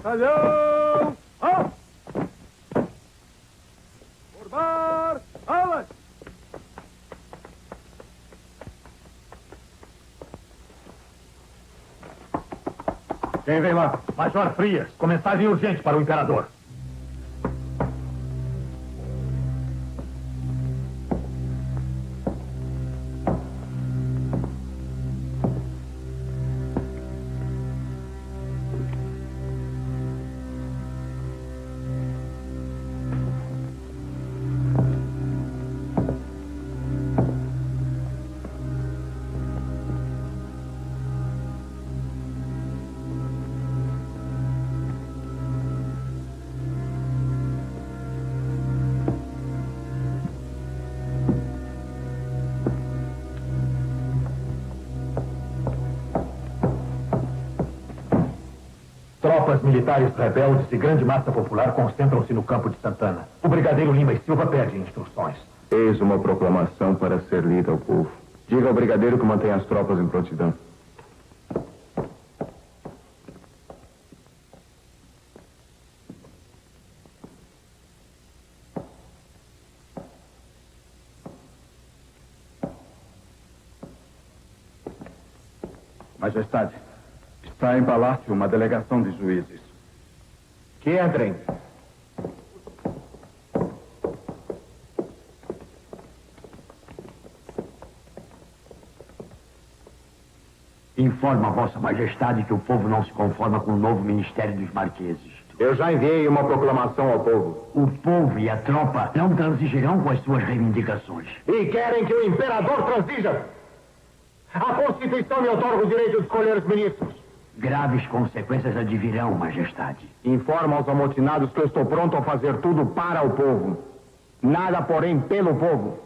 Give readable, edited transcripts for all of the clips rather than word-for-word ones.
Batalhão! Alto! Formar alas! Quem vem lá? Major Frias. Mensagem urgente para o imperador. Tropas militares rebeldes e grande massa popular concentram-se no campo de Santana. O brigadeiro Lima e Silva pede instruções. Eis uma proclamação para ser lida ao povo. Diga ao brigadeiro que mantenha as tropas em prontidão. Majestade, está em palácio uma delegação de juízes. Que entrem. Informa a Vossa Majestade que o povo não se conforma com o novo Ministério dos Marqueses. Eu já enviei uma proclamação ao povo. O povo e a tropa não transigirão com as suas reivindicações. E querem que o imperador transija. A Constituição me otorga o direito de escolher os ministros. Graves consequências advirão, Majestade. Informa aos amotinados que eu estou pronto a fazer tudo para o povo. Nada, porém, pelo povo.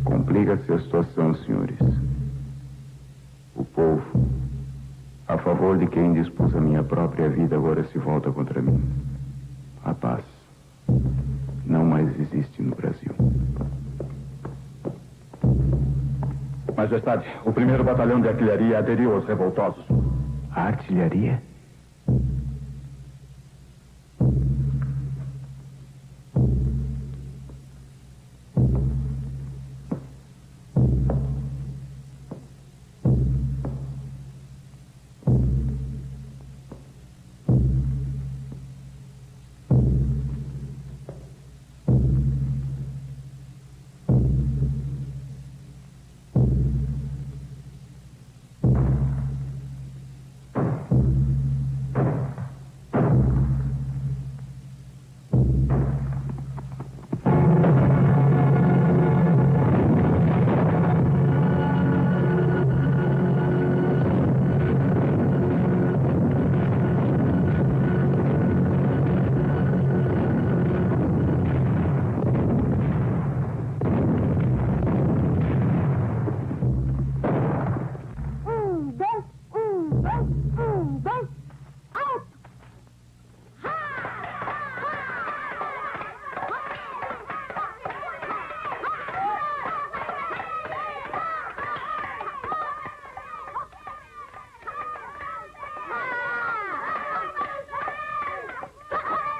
Complica-se a situação, senhores. O povo, a favor de quem dispus a minha própria vida, agora se volta contra mim. A paz não mais existe no Brasil. Majestade, o 1º Batalhão de Artilharia aderiu aos revoltosos. A artilharia?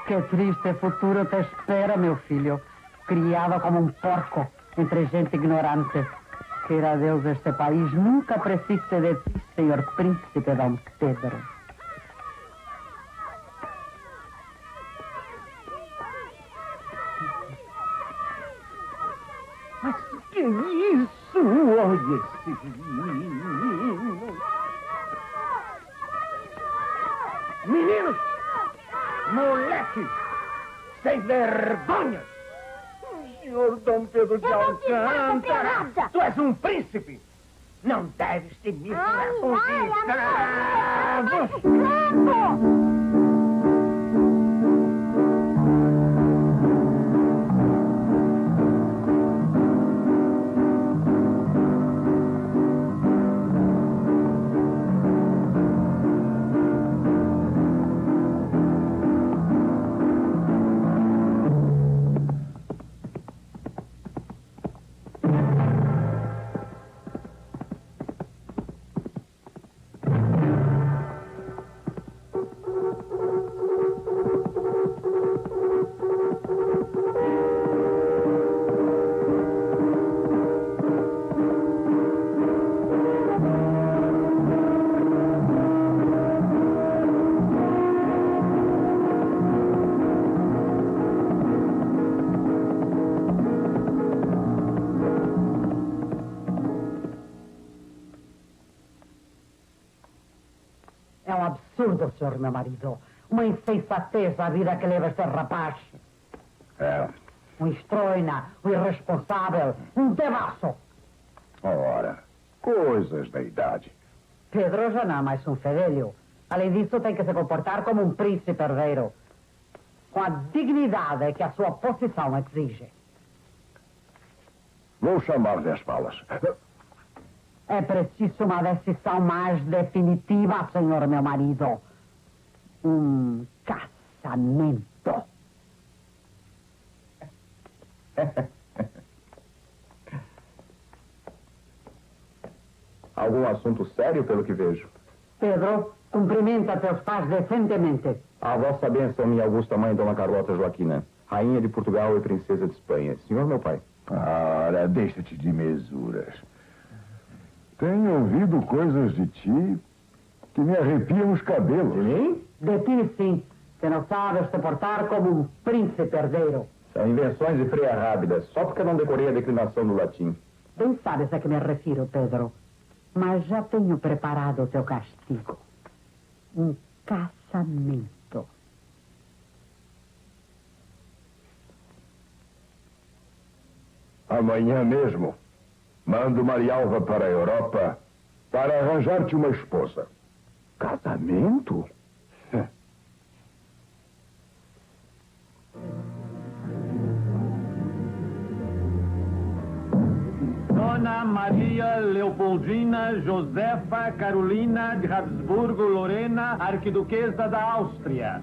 Que triste futuro te espera, meu filho. Criado como um porco entre gente ignorante. Queira Deus este país nunca precise de ti, senhor príncipe Dom Pedro. Mas que isso? Olha esse menino. Meninos! Moleque! Sem vergonha! Senhor Dom Pedro de Alcântara! Tu és um príncipe! Não deves te misturar com escravos! absurdo, senhor meu marido. Uma insensatez a vida que leva este rapaz. É. Um estroina, um irresponsável, um devasso. Ora, coisas da idade. Pedro já não é mais um fedelho. Além disso, tem que se comportar como um príncipe herdeiro. Com a dignidade que a sua posição exige. Vou chamar-lhe as balas. É preciso uma decisão mais definitiva, senhor meu marido. Um casamento. Algum assunto sério, pelo que vejo? Pedro, cumprimenta teus pais decentemente. A vossa bênção, minha augusta mãe, Dona Carlota Joaquina, rainha de Portugal e princesa de Espanha. Senhor, meu pai. Ora, deixa-te de mesuras. Tenho ouvido coisas de ti que me arrepiam os cabelos. De mim? De ti, sim, que não sabes te portar como um príncipe herdeiro. São invenções de freia rábida, só porque não decorei a declinação do latim. Bem sabes a que me refiro, Pedro. Mas já tenho preparado o teu castigo. Um casamento. Amanhã mesmo, mando Marialva para a Europa para arranjar-te uma esposa. Casamento? Dona Maria Leopoldina Josefa Carolina de Habsburgo Lorena, arquiduquesa da Áustria.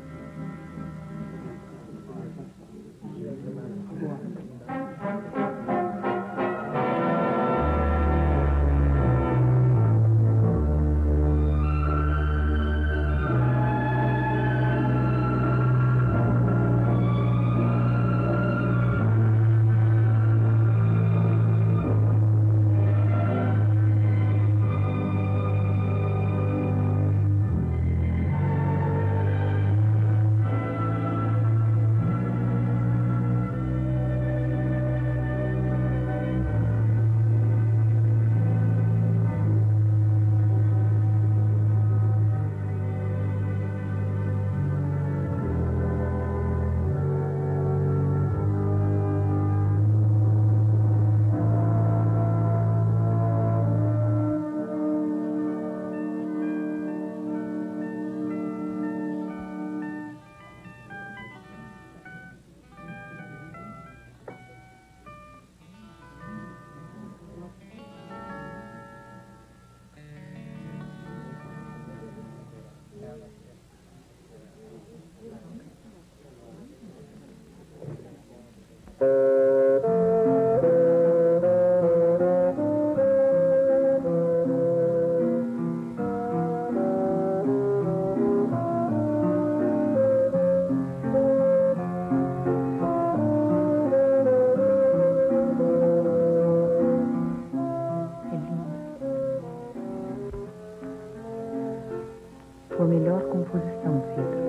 Tua melhor composição, Pedro.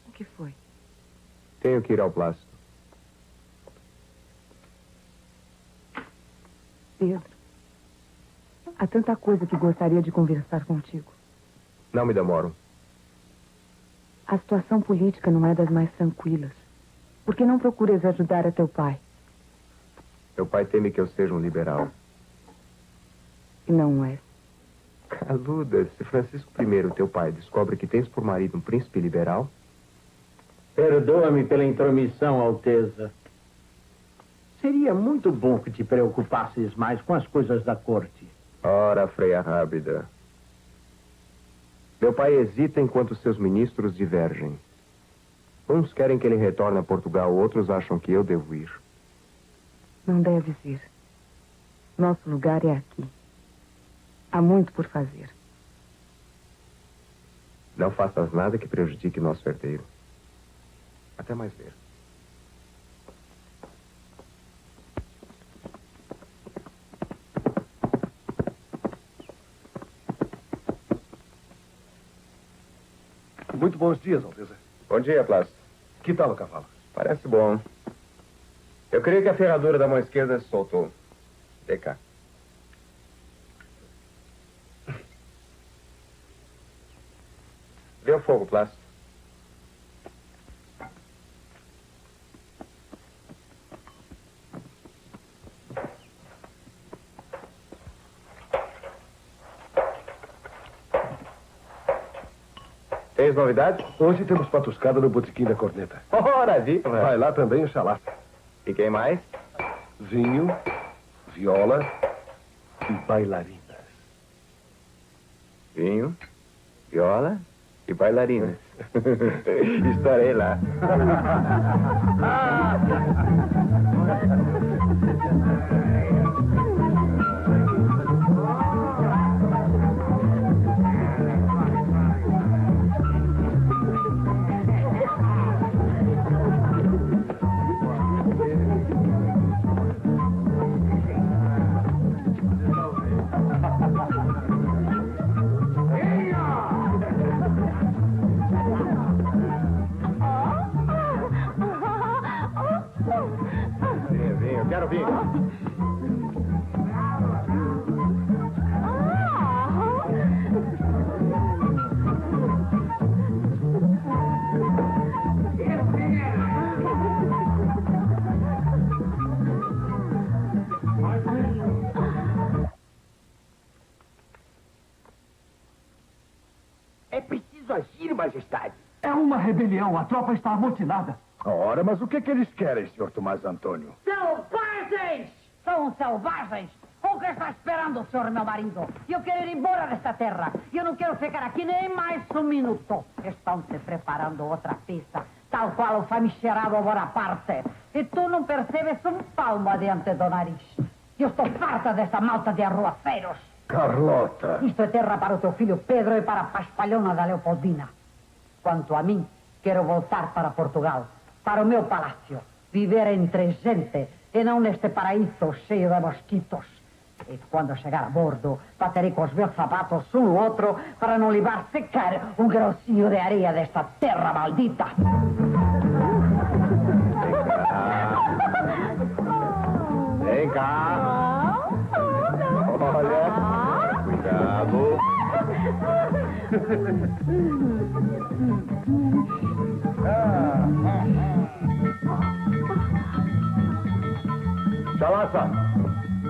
O que foi? Tenho que ir ao plástico. Pedro, há tanta coisa que gostaria de conversar contigo. Não me demoro. A situação política não é das mais tranquilas. Por que não procuras ajudar a teu pai? Meu pai teme que eu seja um liberal. E não és. Caluda, se Francisco I, teu pai, descobre que tens por marido um príncipe liberal... Perdoa-me pela intromissão, Alteza. Seria muito bom que te preocupasses mais com as coisas da corte. Ora, freia rábida. Meu pai hesita enquanto seus ministros divergem. Uns querem que ele retorne a Portugal, outros acham que eu devo ir. Não deves ir. Nosso lugar é aqui. Há muito por fazer. Não faças nada que prejudique nosso herdeiro. Até mais ver. Muito bons dias, Alteza. Bom dia, Plácido. Que tal o cavalo? Parece bom. Eu creio que a ferradura da mão esquerda se soltou. Vem cá. Vê o fogo, Plácido. Tens novidades? Hoje temos patuscada no botequim da Corneta. Ora, viva! Vai lá também o Xalá. E quem mais? Vinho, viola e bailarinas. Vinho, viola e bailarinas. Estarei lá. Vinho, quero vinho. É preciso agir, majestade. É uma rebelião. A tropa está amotinada. Ora, mas o que eles querem, senhor Tomás Antônio? Selvagens! São selvagens! O que está esperando o senhor, meu marido? Eu quero ir embora desta terra. Eu não quero ficar aqui nem mais um minuto. Estão se preparando outra peça, tal qual o famigerado Bonaparte. E tu não percebes um palmo adiante do nariz. Eu estou farta desta malta de arruaceiros. Carlota. Isto é terra para o teu filho Pedro e para a paspalhona da Leopoldina. Quanto a mim, quero voltar para Portugal, para o meu palácio, viver entre gente e não neste paraíso cheio de mosquitos. E quando chegar a bordo, baterei com os meus sapatos um no outro para não levar sequer um grãozinho de areia desta terra maldita. Vem cá. Olha, cuidado. Chalaça,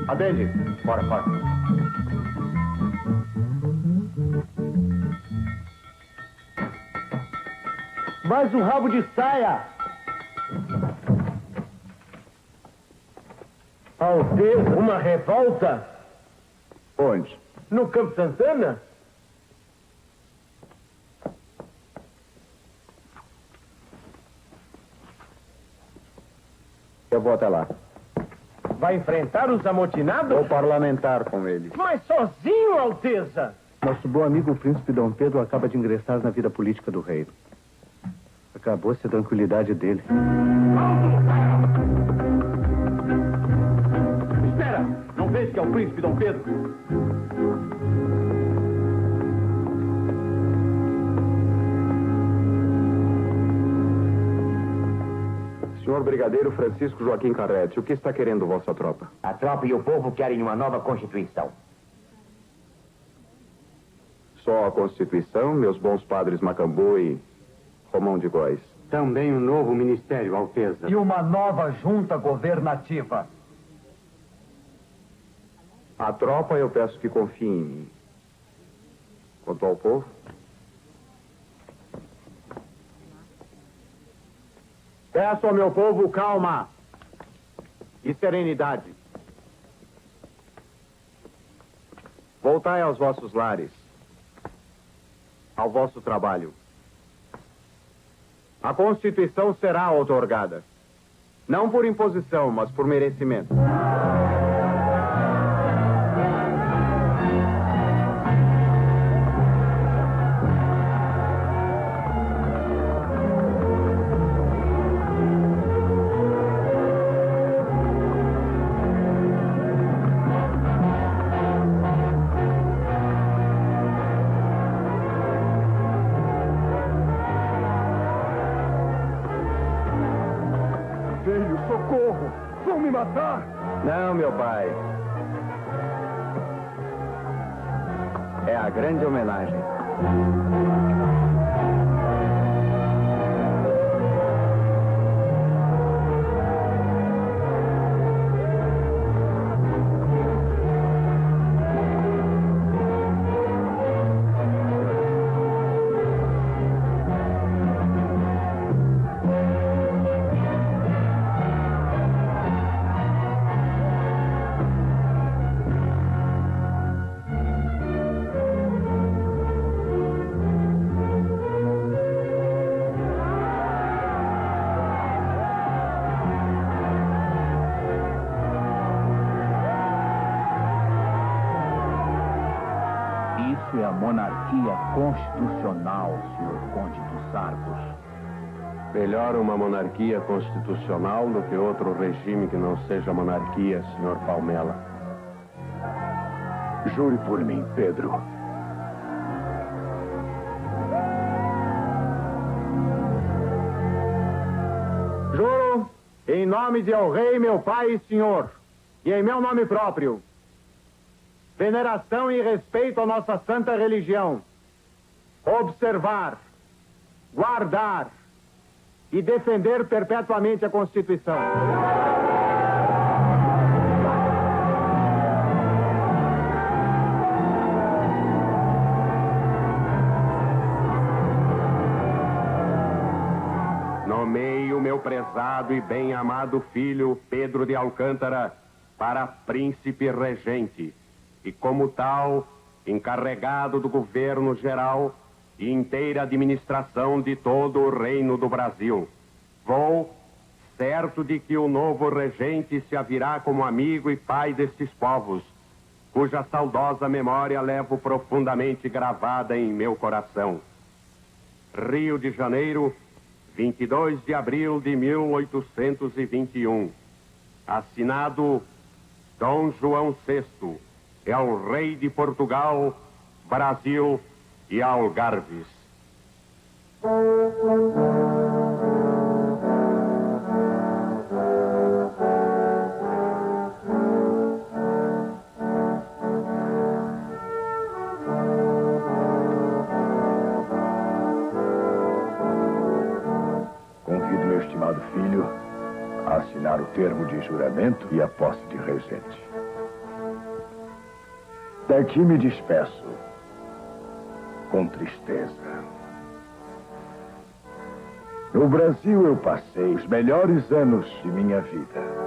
atende. Bora, bora. Mais um rabo de saia. Alteza, uma revolta? Onde? No Campo Santana? Eu vou até lá. Vai enfrentar os amotinados? Vou parlamentar com eles. Mas sozinho, Alteza? Nosso bom amigo o príncipe Dom Pedro acaba de ingressar na vida política do reino. Acabou-se a tranquilidade dele. Espera! Não vês que é o príncipe Dom Pedro? Senhor Brigadeiro Francisco Joaquim Carrete, o que está querendo vossa tropa? A tropa e o povo querem uma nova Constituição. Só a Constituição, meus bons padres Macambu e Romão de Góis. Também um novo ministério, Alteza. E uma nova junta governativa. A tropa eu peço que confie em mim. Quanto ao povo? Peço ao meu povo calma e serenidade. Voltai aos vossos lares, ao vosso trabalho. A Constituição será outorgada. Não por imposição, mas por merecimento. Socorro! Vão me matar! Não, meu pai. É a grande homenagem. Isso é a monarquia constitucional, senhor Conde dos Arcos. Melhor uma monarquia constitucional do que outro regime que não seja monarquia, senhor Palmela. Jure por mim, Pedro. Juro, em nome de El Rei, meu pai e senhor, e em meu nome próprio, veneração e respeito à nossa santa religião, observar, guardar e defender perpetuamente a Constituição. Nomeio meu prezado e bem-amado filho Pedro de Alcântara para príncipe regente e, como tal, encarregado do governo geral e inteira administração de todo o reino do Brasil. Vou, certo de que o novo regente se haverá como amigo e pai destes povos, cuja saudosa memória levo profundamente gravada em meu coração. Rio de Janeiro, 22 de abril de 1821. Assinado Dom João VI, El Rei de Portugal, Brasil e Algarves. Convido meu estimado filho a assinar o termo de juramento e a posse de regente. Daqui me despeço com tristeza. No Brasil eu passei os melhores anos de minha vida.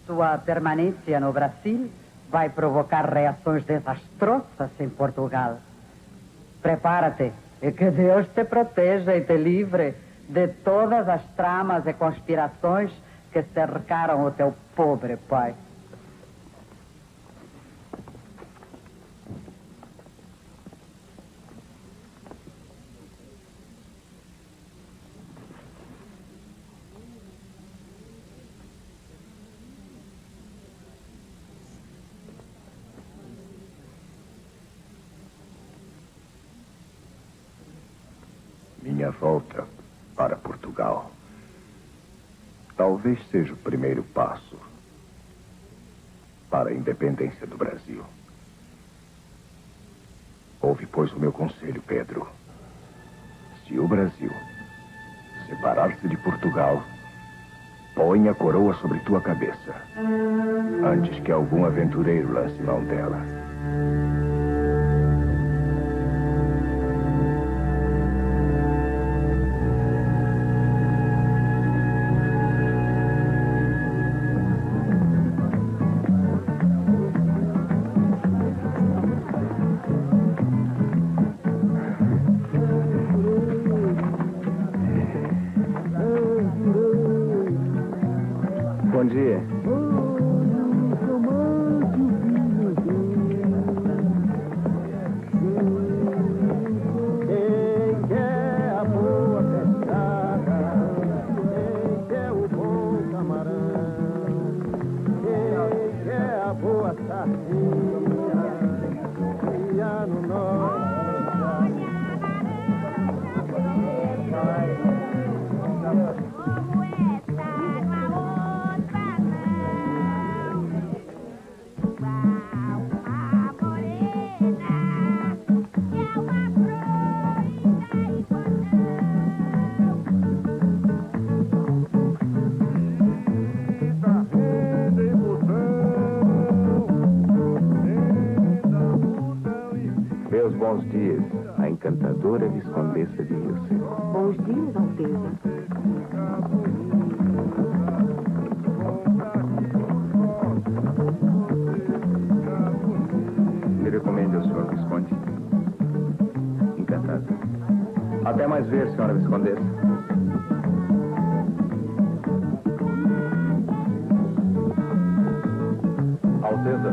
Sua permanência no Brasil vai provocar reações desastrosas em Portugal. Prepara-te e que Deus te proteja e te livre de todas as tramas e conspirações que cercaram o teu pobre pai. Minha volta para Portugal talvez seja o primeiro passo para a independência do Brasil. Ouve, pois, o meu conselho, Pedro. Se o Brasil separar-se de Portugal, põe a coroa sobre tua cabeça, antes que algum aventureiro lance mão dela. Bom dia. Quem quer a boa pescada, quem quer o bom camarão, quem quer a boa sardinha, cria no norte. Meus bons dias, a encantadora Viscondessa de Rio Seco. Bons dias, Alteza. Me recomende ao senhor Visconde. Encantado. Até mais ver, senhora Viscondessa. Alteza,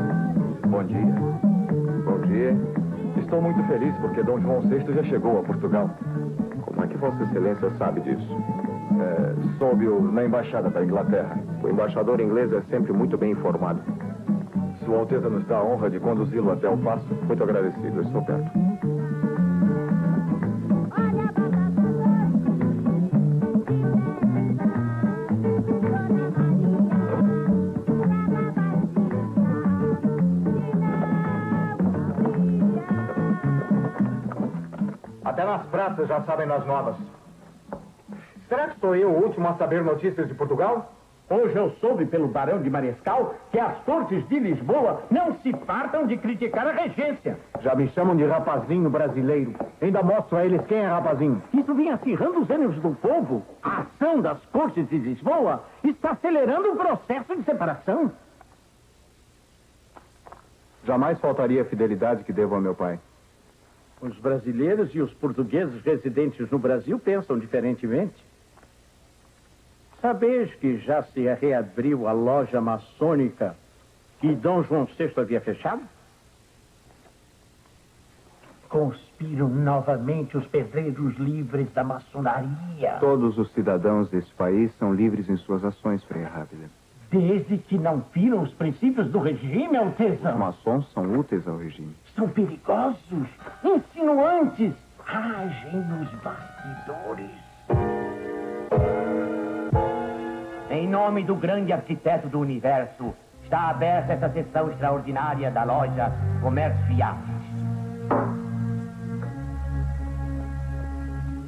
bom dia. Bom dia. Estou muito feliz porque Dom João VI já chegou a Portugal. Como é que Vossa Excelência sabe disso? Soube-o na embaixada da Inglaterra. O embaixador inglês é sempre muito bem informado. Sua Alteza nos dá a honra de conduzi-lo até o paço. Muito agradecido, eu estou perto. Até nas praças já sabem das novas. Será que sou eu o último a saber notícias de Portugal? Hoje eu soube pelo Barão de Mariscal que as cortes de Lisboa não se fartam de criticar a regência. Já me chamam de rapazinho brasileiro. Ainda mostro a eles quem é rapazinho. Isso vem acirrando os ânimos do povo. A ação das cortes de Lisboa está acelerando o processo de separação. Jamais faltaria a fidelidade que devo ao meu pai. Os brasileiros e os portugueses residentes no Brasil pensam diferentemente. Sabeis que já se reabriu a loja maçônica que Dom João VI havia fechado? Conspiram novamente os pedreiros livres da maçonaria. Todos os cidadãos desse país são livres em suas ações, Frei Rábida. Desde que não firam os princípios do regime, Alteza. Os maçons são úteis ao regime. São perigosos, insinuantes, agem nos bastidores. Em nome do grande arquiteto do universo, está aberta essa sessão extraordinária da loja Comércio e Artes.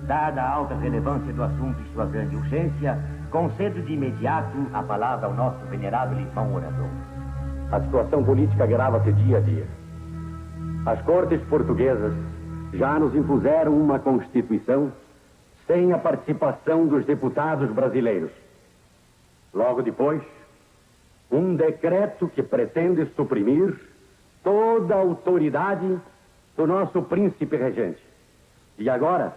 Dada a alta relevância do assunto e sua grande urgência, concedo de imediato a palavra ao nosso venerável irmão orador. A situação política agrava-se dia a dia. As cortes portuguesas já nos impuseram uma Constituição sem a participação dos deputados brasileiros. Logo depois, um decreto que pretende suprimir toda a autoridade do nosso príncipe regente. E agora,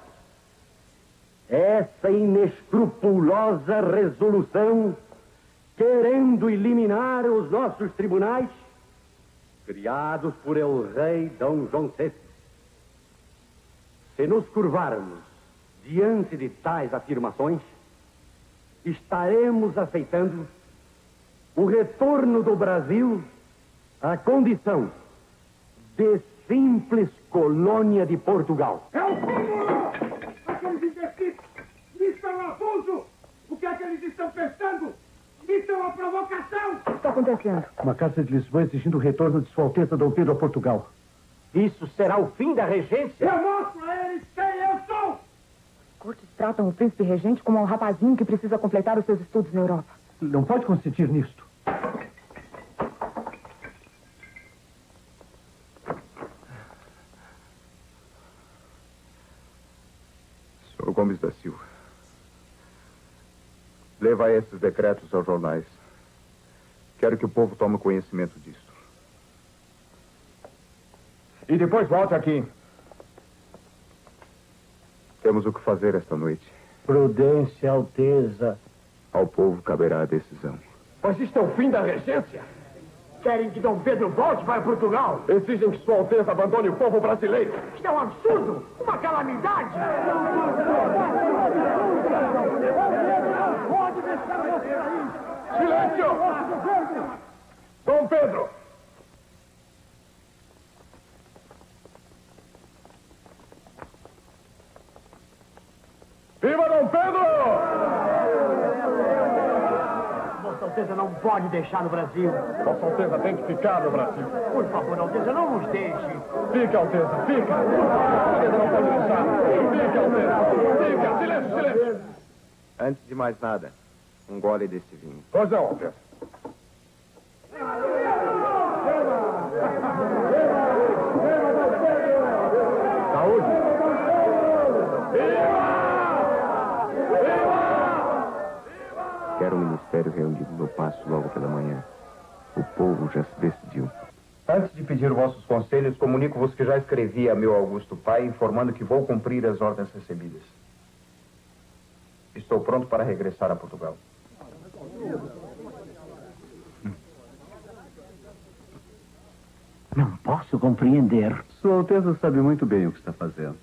essa inescrupulosa resolução querendo eliminar os nossos tribunais criados por el rei Dom João VI. Se nos curvarmos diante de tais afirmações, estaremos aceitando o retorno do Brasil à condição de simples colônia de Portugal. É o cúmulo! Aqueles indecisos! Isso é um abuso! O que é que eles estão pensando? Isso é uma provocação! O que está acontecendo? Uma carta de Lisboa exigindo o retorno de Sua Alteza Dom Pedro a Portugal. Isso será o fim da regência? Eu mostro a eles quem eu sou! As cortes tratam o príncipe regente como um rapazinho que precisa completar os seus estudos na Europa. Não pode consentir nisto. Sr. Gomes da Silva, leva esses decretos aos jornais. Quero que o povo tome conhecimento disso. E depois volte aqui. Temos o que fazer esta noite. Prudência, Alteza. Ao povo caberá a decisão. Mas isto é o fim da regência. Querem que Dom Pedro volte para Portugal? Exigem que Sua Alteza abandone o povo brasileiro. Isto é um absurdo, uma calamidade. Pode deixar você aí. Silêncio! Dom Pedro! Viva Dom Pedro! Vossa Alteza não pode deixar no Brasil. Vossa Alteza tem que ficar no Brasil. Por favor, Alteza, não nos deixe. Fica, Alteza, fica. A Alteza não pode deixar. Fica, Alteza. Fica, silêncio, silêncio. Antes de mais nada, um gole desse vinho. Pois não, Alteza. Saúde. Quero o ministério reunido no paço logo pela manhã. O povo já se decidiu. Antes de pedir vossos conselhos, comunico-vos que já escrevi a meu augusto pai, informando que vou cumprir as ordens recebidas. Estou pronto para regressar a Portugal. Não posso compreender. Sua Alteza sabe muito bem o que está fazendo.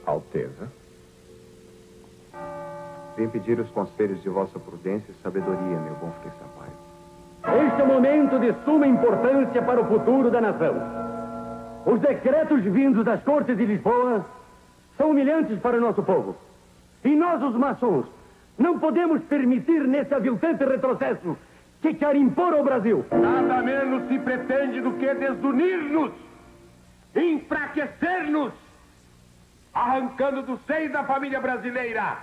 Alteza. Vim pedir os conselhos de vossa prudência e sabedoria, meu bom Frei Sampaio. Este é um momento de suma importância para o futuro da nação. Os decretos vindos das Cortes de Lisboa são humilhantes para o nosso povo. E nós, os maçons, não podemos permitir nesse aviltante retrocesso que quer impor ao Brasil. Nada menos se pretende do que desunir-nos, enfraquecer-nos, arrancando do seio da família brasileira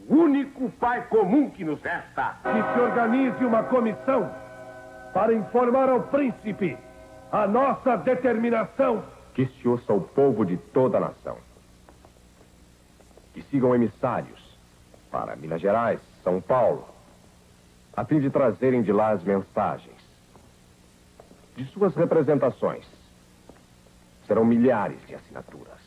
o único pai comum que nos resta. Que se organize uma comissão para informar ao príncipe a nossa determinação. Que se ouça o povo de toda a nação. Que sigam emissários para Minas Gerais, São Paulo, a fim de trazerem de lá as mensagens de suas representações. Serão milhares de assinaturas.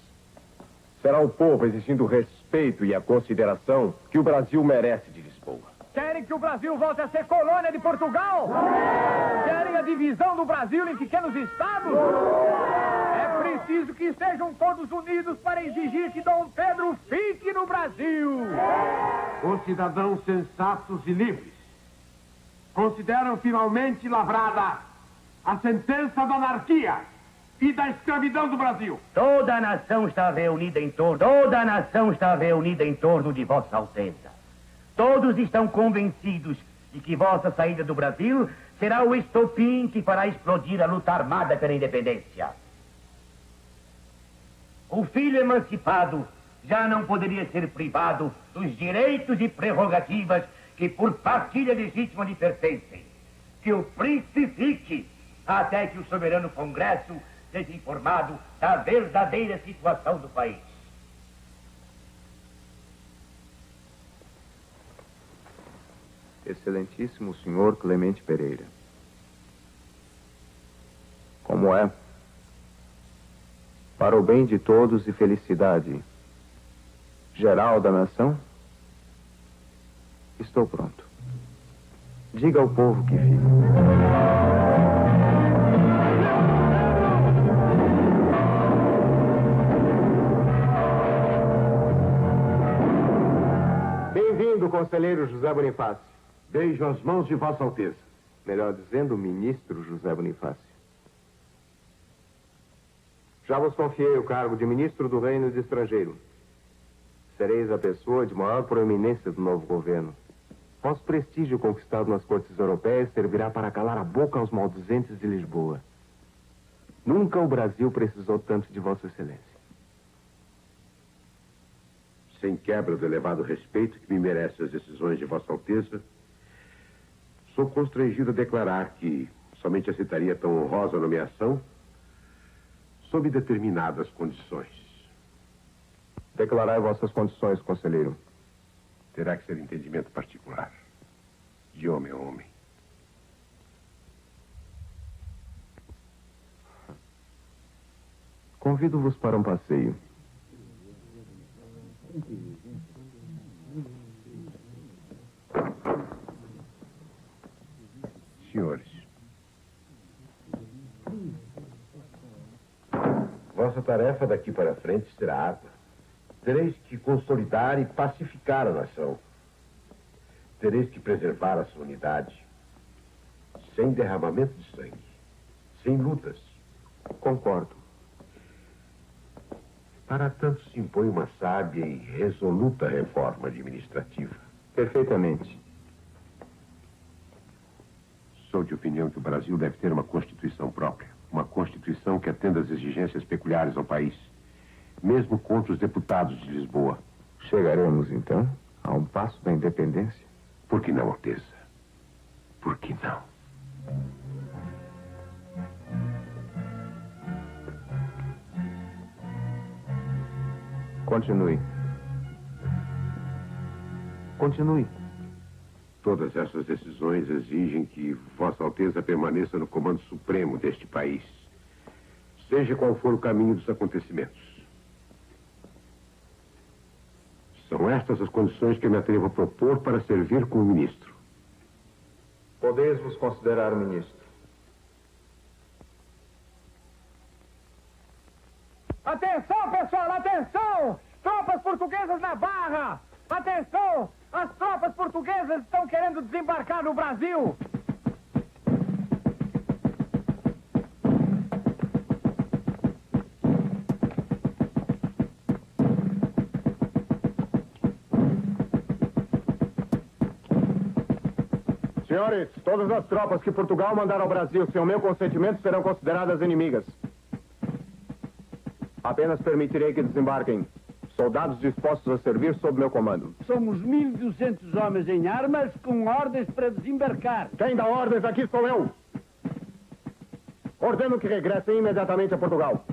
Será o povo exigindo o respeito e a consideração que o Brasil merece de Lisboa. Querem que o Brasil volte a ser colônia de Portugal? Querem a divisão do Brasil em pequenos estados? É preciso que estejam todos unidos para exigir que Dom Pedro fique no Brasil. Os cidadãos sensatos e livres consideram finalmente lavrada a sentença da anarquia e da escravidão do Brasil. Toda a nação está reunida em torno de Vossa Alteza. Todos estão convencidos de que vossa saída do Brasil será o estopim que fará explodir a luta armada pela independência. O filho emancipado já não poderia ser privado dos direitos e prerrogativas que por partilha legítima lhe pertencem. Que o príncipe fique até que o soberano Congresso seja informado da verdadeira situação do país. Excelentíssimo senhor Clemente Pereira. Como é? Para o bem de todos e felicidade geral da nação, estou pronto. Diga ao povo que fica. Bem-vindo, conselheiro José Bonifácio. Beijo as mãos de Vossa Alteza. Melhor dizendo, o ministro José Bonifácio. Já vos confiei o cargo de ministro do Reino de Estrangeiro. Sereis a pessoa de maior proeminência do novo governo. Vosso prestígio conquistado nas cortes europeias servirá para calar a boca aos maldizentes de Lisboa. Nunca o Brasil precisou tanto de Vossa Excelência. Sem quebra do elevado respeito que me merecem as decisões de Vossa Alteza, sou constrangido a declarar que somente aceitaria tão honrosa nomeação sob determinadas condições. Declarai vossas condições, conselheiro. Terá que ser entendimento particular, de homem a homem. Convido-vos para um passeio. Senhores, vossa tarefa daqui para frente será árdua. Tereis que consolidar e pacificar a nação. Tereis que preservar a sua unidade, sem derramamento de sangue, sem lutas. Concordo. Para tanto se impõe uma sábia e resoluta reforma administrativa. Perfeitamente. Sou de opinião que o Brasil deve ter uma Constituição própria. Uma Constituição que atenda às exigências peculiares ao país, mesmo contra os deputados de Lisboa. Chegaremos, então, a um passo da independência? Por que não, Alteza? Por que não? Continue. Continue. Todas essas decisões exigem que Vossa Alteza permaneça no comando supremo deste país, seja qual for o caminho dos acontecimentos. São estas as condições que eu me atrevo a propor para servir como ministro. Podeis vos considerar ministro. Atenção, pessoal, atenção! Tropas portuguesas na barra! Atenção! As tropas portuguesas estão querendo desembarcar no Brasil! Senhores, todas as tropas que Portugal mandar ao Brasil sem o meu consentimento serão consideradas inimigas. Apenas permitirei que desembarquem soldados dispostos a servir sob meu comando. Somos 1.200 homens em armas com ordens para desembarcar. Quem dá ordens aqui sou eu. Ordeno que regressem imediatamente a Portugal.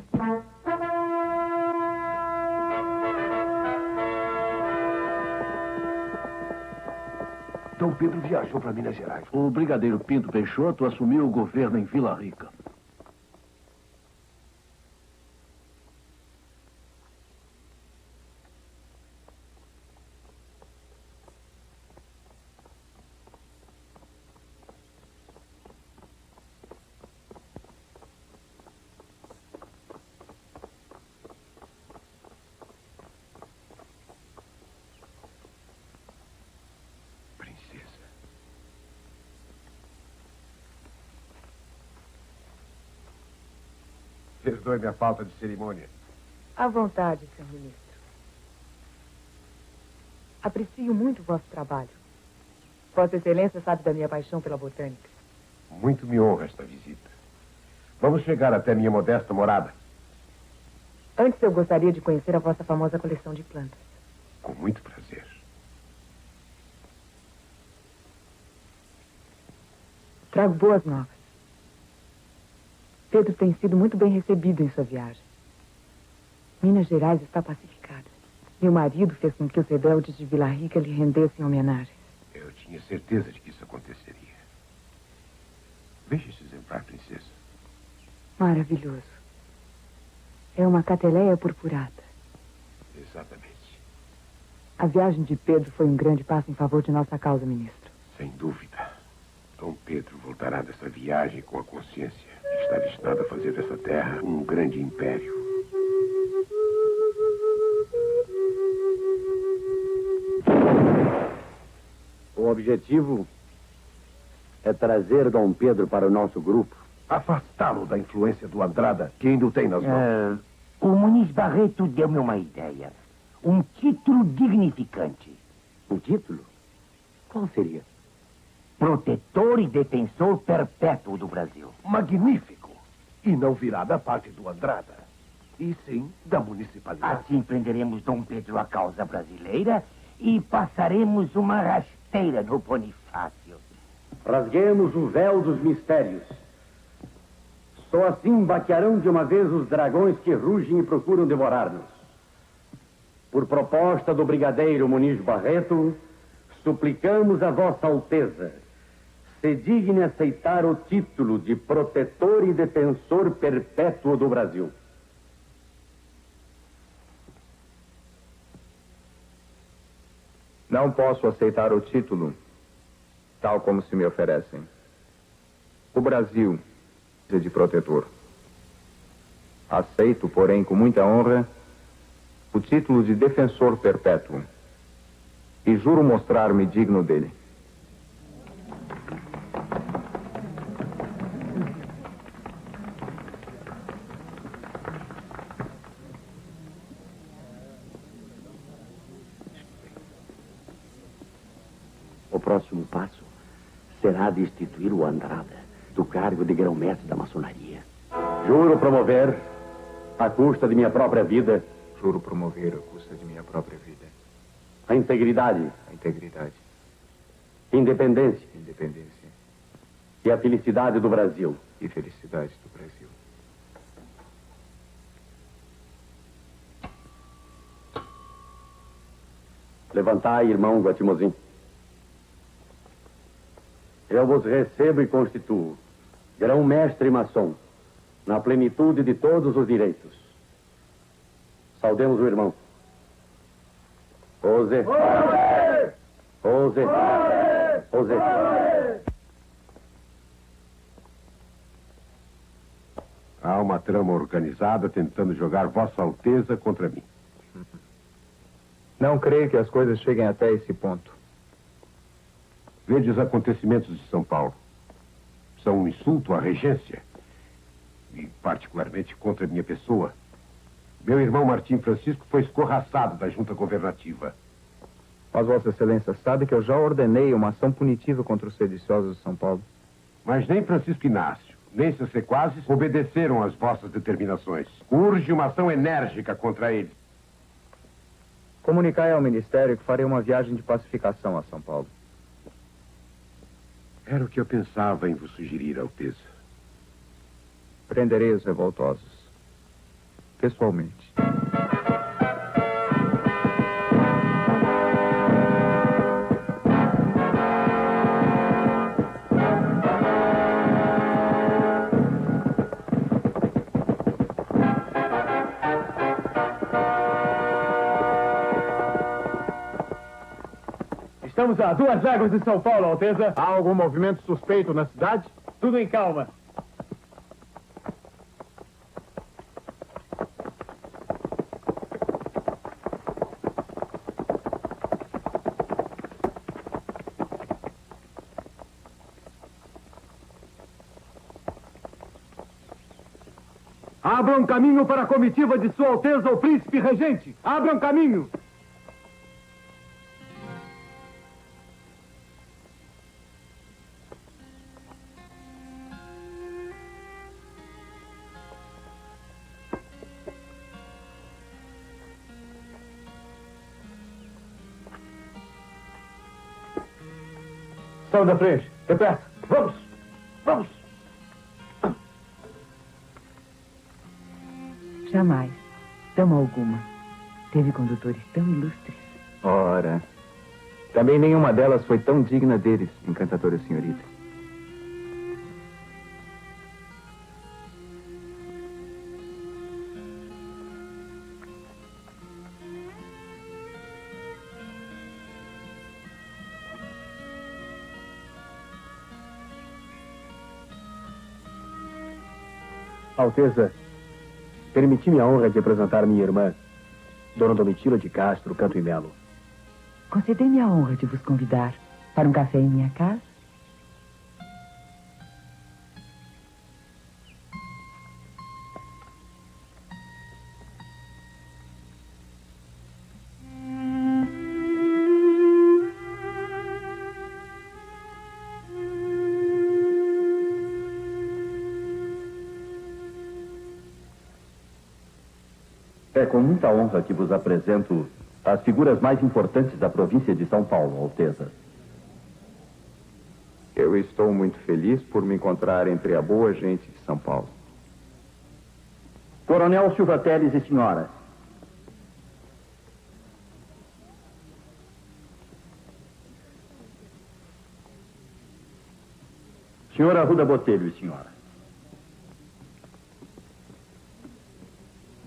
Dom Pedro viajou para Minas Gerais. O brigadeiro Pinto Peixoto assumiu o governo em Vila Rica. Perdoe minha falta de cerimônia. À vontade, senhor ministro. Aprecio muito o vosso trabalho. Vossa Excelência sabe da minha paixão pela botânica. Muito me honra esta visita. Vamos chegar até minha modesta morada. Antes eu gostaria de conhecer a vossa famosa coleção de plantas. Com muito prazer. Trago boas novas. Pedro tem sido muito bem recebido em sua viagem. Minas Gerais está pacificada. Meu marido fez com que os rebeldes de Vila Rica lhe rendessem homenagens. Eu tinha certeza de que isso aconteceria. Veja esse exemplar, princesa. Maravilhoso. É uma cateleia purpurada. Exatamente. A viagem de Pedro foi um grande passo em favor de nossa causa, ministro. Sem dúvida. Dom Pedro voltará dessa viagem com a consciência de que está destinado a fazer dessa terra um grande império. O objetivo é trazer Dom Pedro para o nosso grupo. Afastá-lo da influência do Andrada, que ainda o tem nas mãos. O Muniz Barreto deu-me uma ideia. Um título dignificante. Um título? Qual seria? Protetor e defensor perpétuo do Brasil. Magnífico! E não virá da parte do Andrada, e sim da municipalidade. Assim prenderemos Dom Pedro à causa brasileira e passaremos uma rasteira no Bonifácio. Rasguemos o véu dos mistérios. Só assim baquearão de uma vez os dragões que rugem e procuram devorar-nos. Por proposta do brigadeiro Muniz Barreto, suplicamos a Vossa Alteza se digne aceitar o título de protetor e defensor perpétuo do Brasil. Não posso aceitar o título, tal como se me oferecem. O Brasil precisa de protetor. Aceito, porém, com muita honra, o título de defensor perpétuo. E juro mostrar-me digno dele. O próximo passo será destituir o Andrada do cargo de grão-mestre da maçonaria. Juro promover, à custa de minha própria vida, Juro promover à custa de minha própria vida a integridade, independência e a felicidade do Brasil. e felicidade do Brasil. Levantai, irmão Guatimozin. Eu vos recebo e constituo grão-mestre maçom, na plenitude de todos os direitos. Saudemos o irmão. Oze. Oze. Oze. Há uma trama organizada tentando jogar Vossa Alteza contra mim. Não creio que as coisas cheguem até esse ponto. Vede os acontecimentos de São Paulo. São um insulto à regência. E particularmente contra minha pessoa. Meu irmão Martim Francisco foi escorraçado da junta governativa. Mas Vossa Excelência sabe que eu já ordenei uma ação punitiva contra os sediciosos de São Paulo. Mas nem Francisco Inácio, nem seus sequazes obedeceram às vossas determinações. Urge uma ação enérgica contra eles. Comunicai ao Ministério que farei uma viagem de pacificação a São Paulo. Era o que eu pensava em vos sugerir, Alteza. Prenderei os revoltosos. Pessoalmente. Estamos a 2 léguas de São Paulo, Alteza. Há algum movimento suspeito na cidade? Tudo em calma. Abram caminho para a comitiva de Sua Alteza, o Príncipe Regente. Abram caminho. Saiam da frente. Depressa. Vamos. Vamos. Jamais, dama alguma, teve condutores tão ilustres. Ora, também nenhuma delas foi tão digna deles, encantadora senhorita. Alteza, permiti-me a honra de apresentar minha irmã, Dona Domitila de Castro, Canto e Melo. Concedei-me a honra de vos convidar para um café em minha casa. É com muita honra que vos apresento as figuras mais importantes da província de São Paulo, Alteza. Eu estou muito feliz por me encontrar entre a boa gente de São Paulo. Coronel Silva Teles e senhoras. Senhora Arruda Botelho e senhora.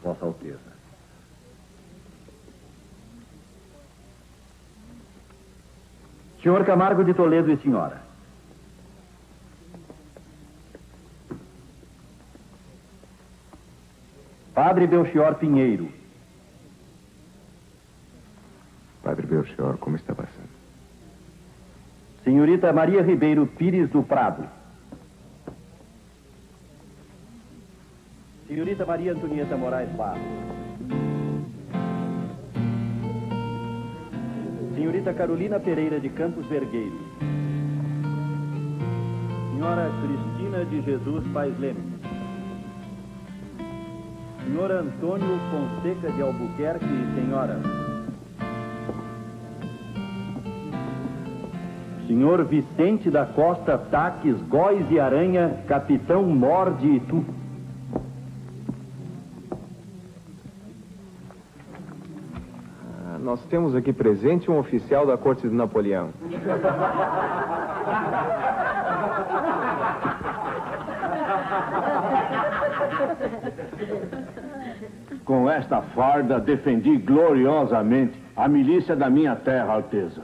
Vossa Alteza. Senhor Camargo de Toledo e senhora. Padre Belchior Pinheiro. Padre Belchior, como está passando? Senhorita Maria Ribeiro Pires do Prado. Senhorita Maria Antonieta Moraes Barros. Senhorita Carolina Pereira de Campos Vergueiro. Senhora Cristina de Jesus Paes Leme. Senhor Antônio Fonseca de Albuquerque e senhora. Senhor Vicente da Costa Taques Góes e Aranha, capitão Mor de Itu. Nós temos aqui presente um oficial da corte de Napoleão. Com esta farda, defendi gloriosamente a milícia da minha terra, Alteza.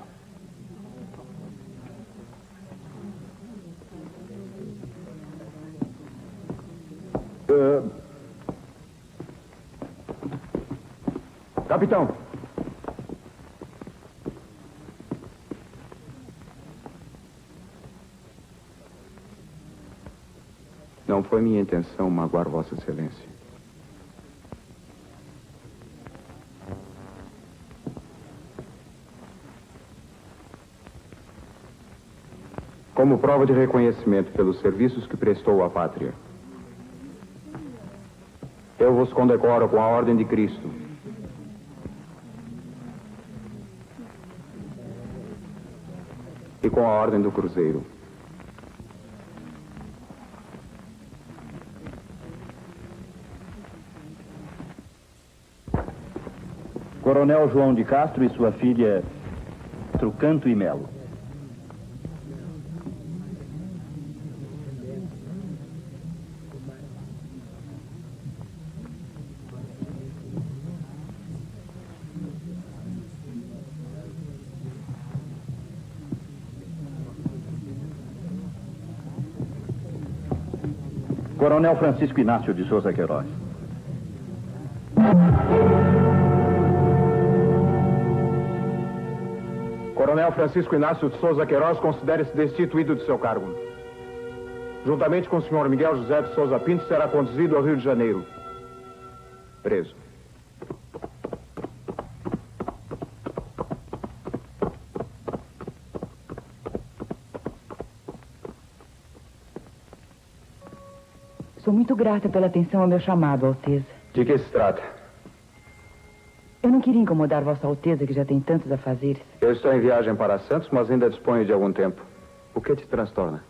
Capitão. Não foi minha intenção magoar Vossa Excelência. Como prova de reconhecimento pelos serviços que prestou à pátria, eu vos condecoro com a Ordem de Cristo. E com a Ordem do Cruzeiro. Coronel João de Castro e sua filha Trucanto e Melo. Coronel Francisco Inácio de Souza Queiroz. Coronel Francisco Inácio de Souza Queiroz considere-se destituído de seu cargo. Juntamente com o senhor Miguel José de Souza Pinto, será conduzido ao Rio de Janeiro. Preso. Sou muito grata pela atenção ao meu chamado, Alteza. De que se trata? Eu não queria incomodar Vossa Alteza, que já tem tantos afazeres. Eu estou em viagem para Santos, mas ainda disponho de algum tempo. O que te transtorna?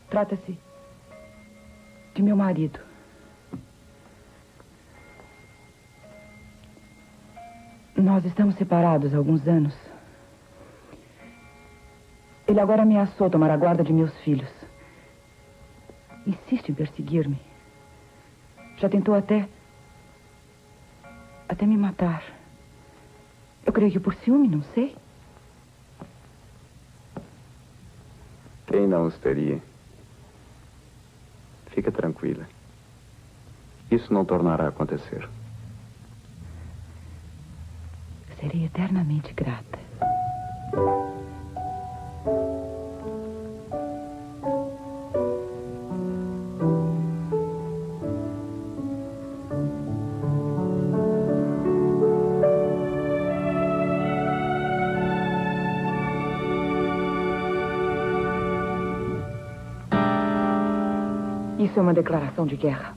Trata-se de meu marido. Nós estamos separados há alguns anos. Ele agora ameaçou tomar a guarda de meus filhos. Insiste em perseguir-me. Já tentou até me matar. Eu creio que por ciúme, não sei. Quem não os teria? Fica tranquila. Isso não tornará a acontecer. Serei eternamente grata. Isso é uma declaração de guerra.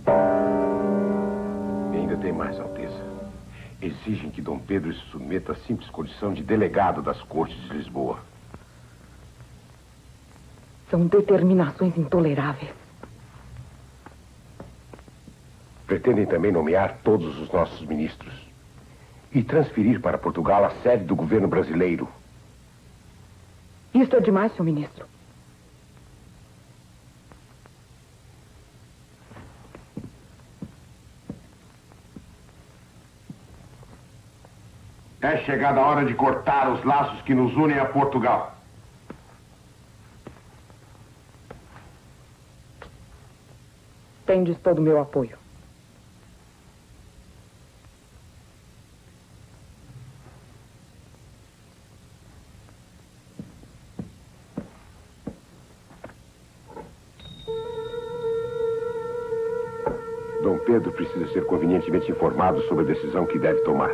E ainda tem mais, Alteza. Exigem que Dom Pedro se submeta à simples condição de delegado das cortes de Lisboa. São determinações intoleráveis. Pretendem também nomear todos os nossos ministros e transferir para Portugal a sede do governo brasileiro. Isto é demais, senhor ministro. É chegada a hora de cortar os laços que nos unem a Portugal. Tendes todo o meu apoio. Dom Pedro precisa ser convenientemente informado sobre a decisão que deve tomar.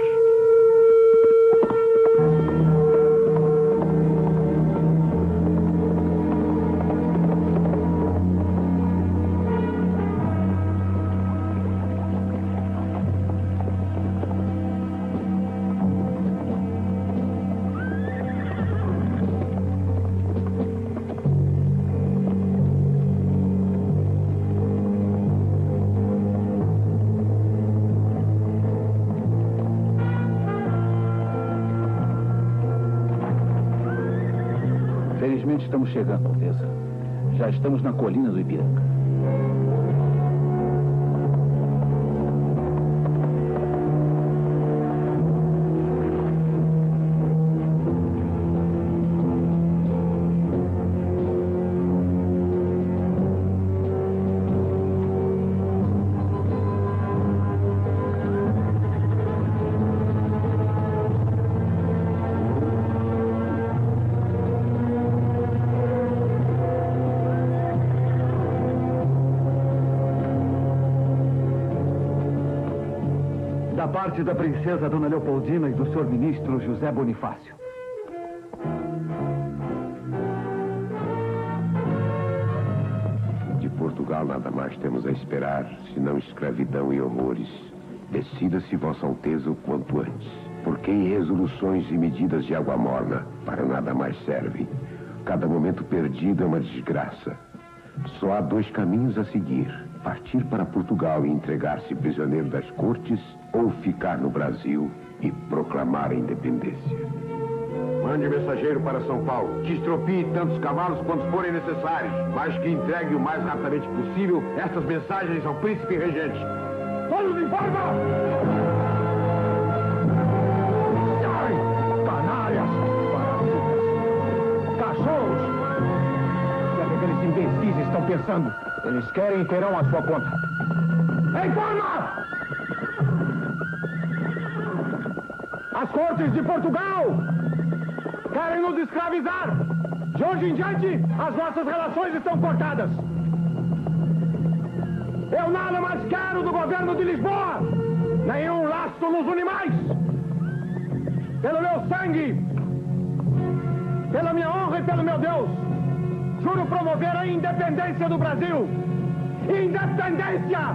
Felizmente estamos chegando, Alteza. Já estamos na colina do Ipiranga. Da parte da princesa Dona Leopoldina e do senhor ministro José Bonifácio. De Portugal nada mais temos a esperar, senão escravidão e horrores. Decida-se, Vossa Alteza, o quanto antes. Porque em resoluções e medidas de água morna, para nada mais servem. Cada momento perdido é uma desgraça. Só há dois caminhos a seguir. Partir para Portugal e entregar-se prisioneiro das cortes, ou ficar no Brasil e proclamar a independência. Mande mensageiro para São Paulo, que estropie tantos cavalos quanto forem necessários, mas que entregue o mais rapidamente possível estas mensagens ao príncipe regente. Todos em forma! Sai, canalhas, parasitas, cachorros! O que é que aqueles imbecis estão pensando? Eles querem e terão a sua conta. Em forma! As cortes de Portugal querem nos escravizar. De hoje em diante, as nossas relações estão cortadas. Eu nada mais quero do governo de Lisboa. Nenhum laço nos une mais. Pelo meu sangue, pela minha honra e pelo meu Deus, juro promover a independência do Brasil. Independência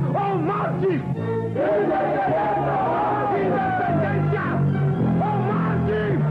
ou morte! Independência ou morte!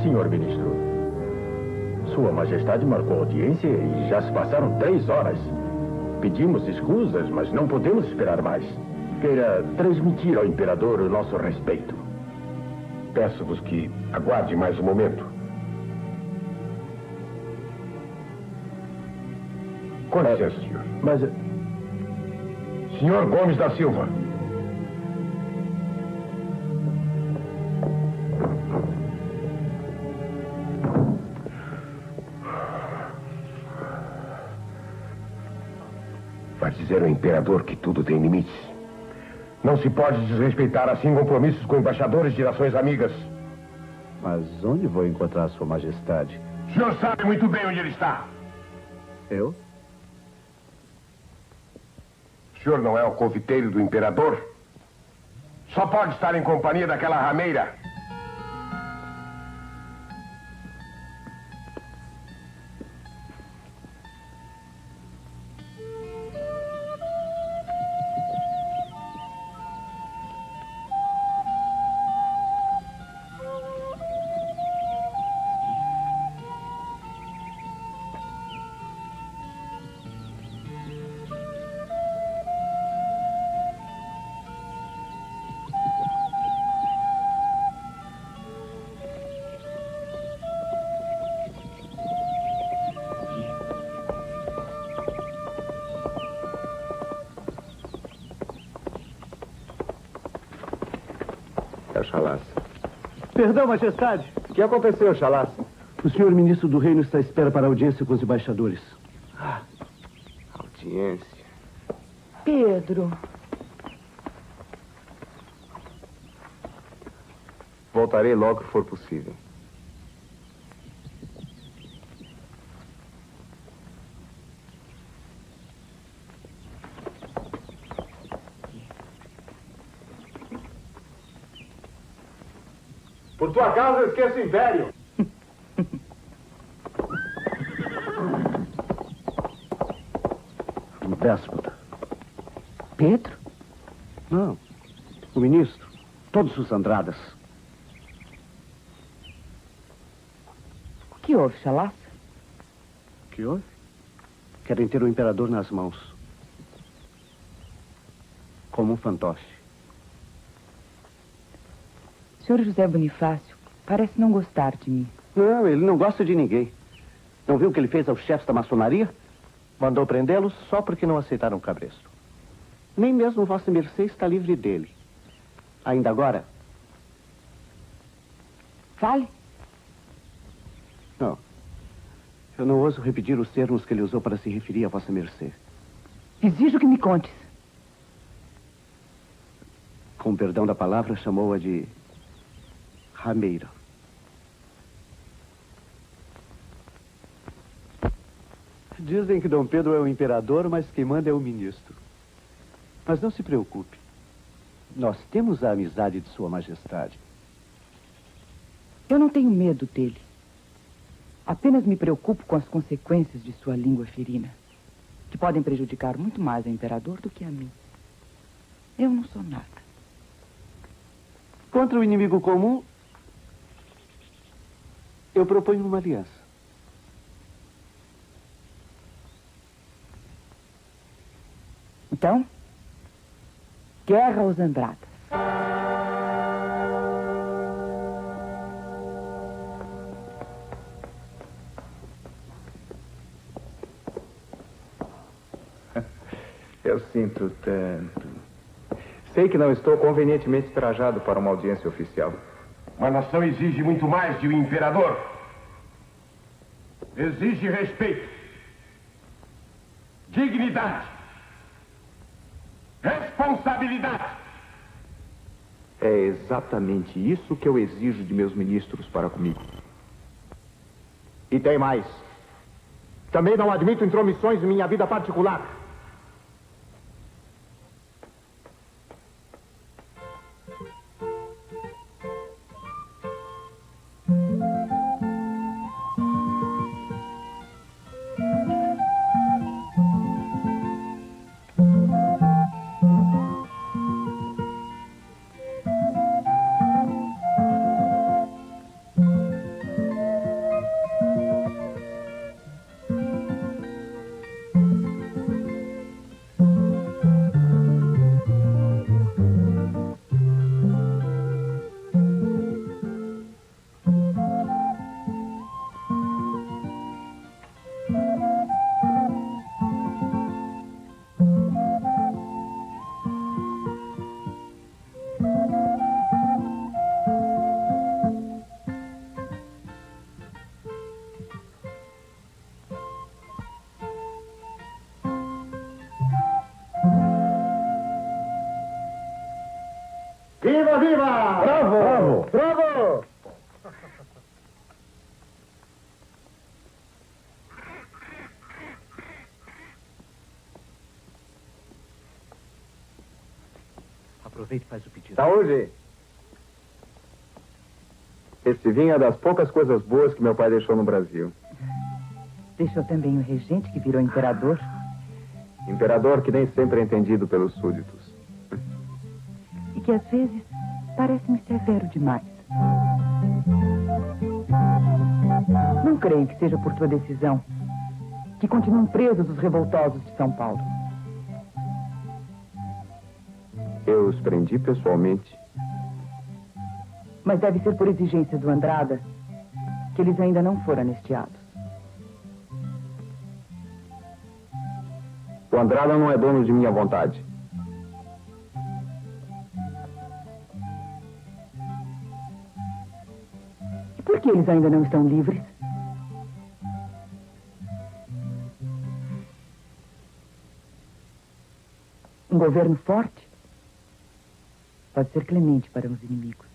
Senhor ministro, Sua Majestade marcou audiência e já se passaram 3 horas. Pedimos escusas, mas não podemos esperar mais. Queira transmitir ao imperador o nosso respeito. Peço-vos que aguarde mais um momento. Com licença, senhor. Mas... Senhor Gomes da Silva. dizer ao imperador que tudo tem limites. Não se pode desrespeitar assim compromissos com embaixadores de nações amigas. Mas onde vou encontrar Sua Majestade? O senhor sabe muito bem onde ele está. Eu? O senhor não é o confiteiro do imperador? Só pode estar em companhia daquela rameira. Chalaça. Perdão, Majestade. O que aconteceu, Chalaça? O senhor ministro do reino está à espera para audiência com os embaixadores. Audiência. Pedro. Voltarei logo que for possível. Por tua causa, eu esqueço o império. Um déspota. Pedro? Não. O ministro. Todos os Andradas. O que houve, Chalaça? O que houve? Querem ter o imperador nas mãos. Como um fantoche. Senhor José Bonifácio parece não gostar de mim. Não, ele não gosta de ninguém. Não viu o que ele fez aos chefes da maçonaria? Mandou prendê-los só porque não aceitaram o cabresto. Nem mesmo Vossa Mercê está livre dele. Ainda agora? Fale. Não. Eu não ouso repetir os termos que ele usou para se referir a Vossa Mercê. Exijo que me contes. Com perdão da palavra, chamou-a de rameira. Dizem que Dom Pedro é o imperador, mas quem manda é o ministro. Mas não se preocupe. Nós temos a amizade de Sua Majestade. Eu não tenho medo dele. Apenas me preocupo com as consequências de sua língua ferina, que podem prejudicar muito mais ao imperador do que a mim. Eu não sou nada. Contra o inimigo comum, eu proponho uma aliança. Então, guerra aos Andradas. Eu sinto tanto. Sei que não estou convenientemente trajado para uma audiência oficial. Uma nação exige muito mais de um imperador. Exige respeito, dignidade, responsabilidade. É exatamente isso que eu exijo de meus ministros para comigo. E tem mais. Também não admito intromissões em minha vida particular. Viva, viva! Bravo! Bravo! Bravo! Aproveite e faz o pedido. Saúde! Esse vinho é das poucas coisas boas que meu pai deixou no Brasil. Deixou também o regente que virou imperador. Imperador que nem sempre é entendido pelos súditos. E que às vezes parece-me severo demais. Não creio que seja por tua decisão que continuam presos os revoltosos de São Paulo. Eu os prendi pessoalmente. Mas deve ser por exigência do Andrada que eles ainda não foram anistiados. O Andrada não é dono de minha vontade. E por que eles ainda não estão livres? Um governo forte pode ser clemente para os inimigos.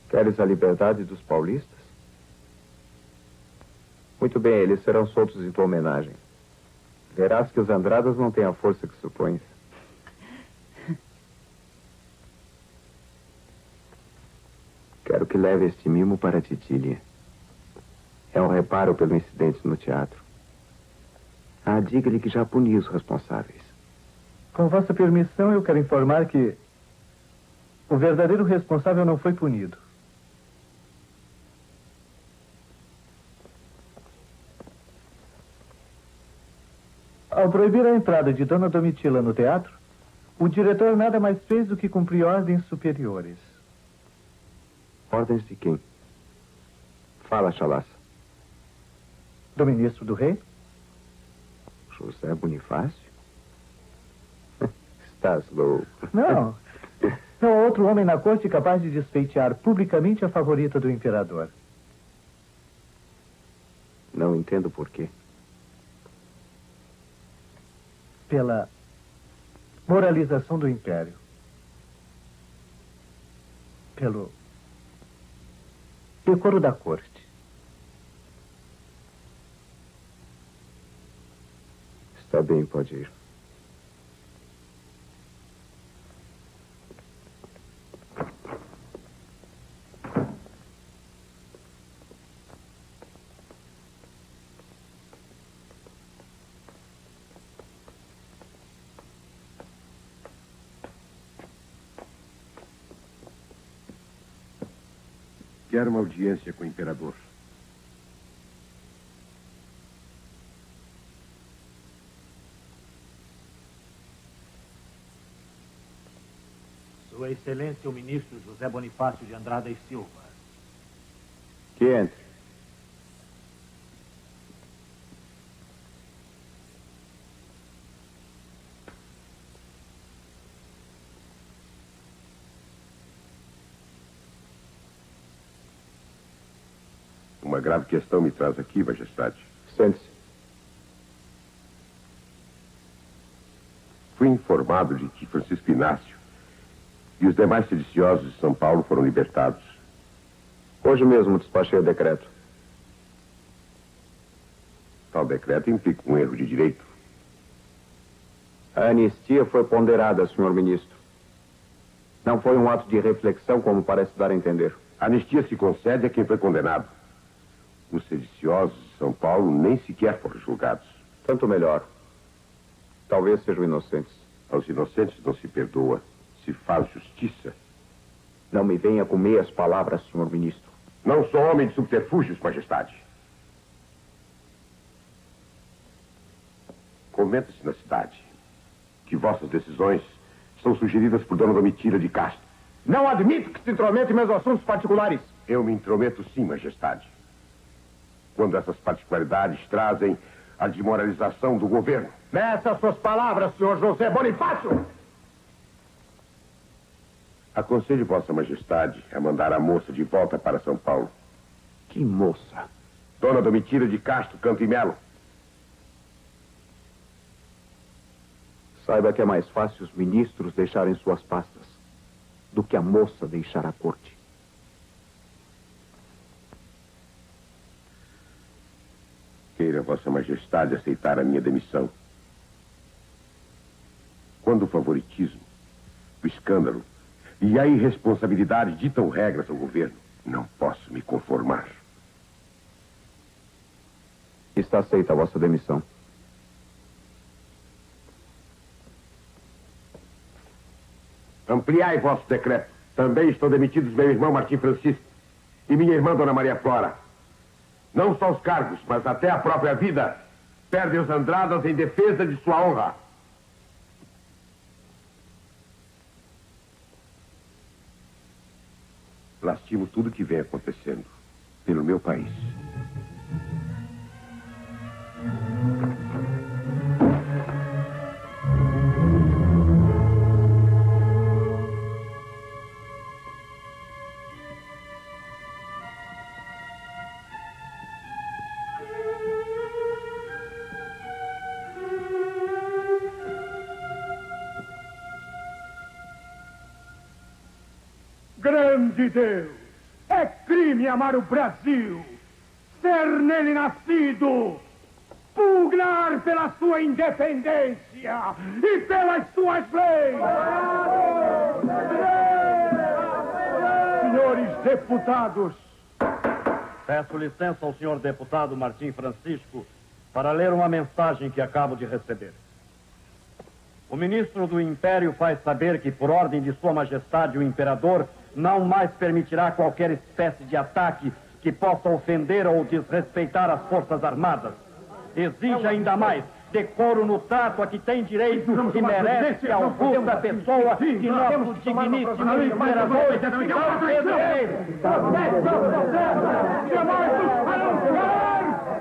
Queres a liberdade dos paulistas? Muito bem, eles serão soltos em tua homenagem. Verás que os Andradas não têm a força que supões. Quero que leve este mimo para Titília. É um reparo pelo incidente no teatro. Ah, diga-lhe que já puni os responsáveis. Com vossa permissão, eu quero informar que o verdadeiro responsável não foi punido. Ao proibir a entrada de Dona Domitila no teatro, o diretor nada mais fez do que cumprir ordens superiores. Ordens de quem? Fala, Chalaça. Do ministro do rei? José Bonifácio? Estás louco. Não. Não há outro homem na corte capaz de despeitear publicamente a favorita do imperador. Não entendo por quê. Pela moralização do império. Pelo decoro da corte. Está bem, pode ir. Quero uma audiência com o imperador. Sua Excelência, o ministro José Bonifácio de Andrada e Silva. Que entre. Uma grave questão me traz aqui, Majestade. Sente-se. Fui informado de que Francisco Inácio e os demais sediciosos de São Paulo foram libertados. Hoje mesmo despachei o decreto. Tal decreto implica um erro de direito. A anistia foi ponderada, senhor ministro. Não foi um ato de reflexão, como parece dar a entender. A anistia se concede a quem foi condenado. Os sediciosos de São Paulo nem sequer foram julgados. Tanto melhor. Talvez sejam inocentes. Aos inocentes não se perdoa, se faz justiça. Não me venha com meias palavras, senhor ministro. Não sou homem de subterfúgios, Majestade. Comenta-se na cidade que vossas decisões são sugeridas por Dona Domitila de Castro. Não admito que se intrometa em meus assuntos particulares. Eu me intrometo sim, Majestade. Quando essas particularidades trazem a desmoralização do governo. Nessas suas palavras, senhor José Bonifácio! Aconselho Vossa Majestade a mandar a moça de volta para São Paulo. Que moça? Dona Domitila de Castro Campo e Melo. Saiba que é mais fácil os ministros deixarem suas pastas do que a moça deixar a corte. Queira Vossa Majestade aceitar a minha demissão. Quando o favoritismo, o escândalo e a irresponsabilidade ditam regras ao governo, não posso me conformar. Está aceita a vossa demissão. Ampliai vosso decreto. Também estão demitidos meu irmão Martim Francisco e minha irmã Dona Maria Flora. Não só os cargos, mas até a própria vida perdem os Andradas em defesa de sua honra. Lastimo tudo o que vem acontecendo pelo meu país. Grande Deus! É crime amar o Brasil, ser nele nascido, pugnar pela sua independência e pelas suas leis! Senhores deputados! Peço licença ao senhor deputado Martim Francisco para ler uma mensagem que acabo de receber. O ministro do Império faz saber que, por ordem de Sua Majestade o Imperador, não mais permitirá qualquer espécie de ataque que possa ofender ou desrespeitar as Forças Armadas. Exige ainda mais decoro no trato a que tem direito e merece a augusta pessoa de nosso digníssimo Imperador Pedro I.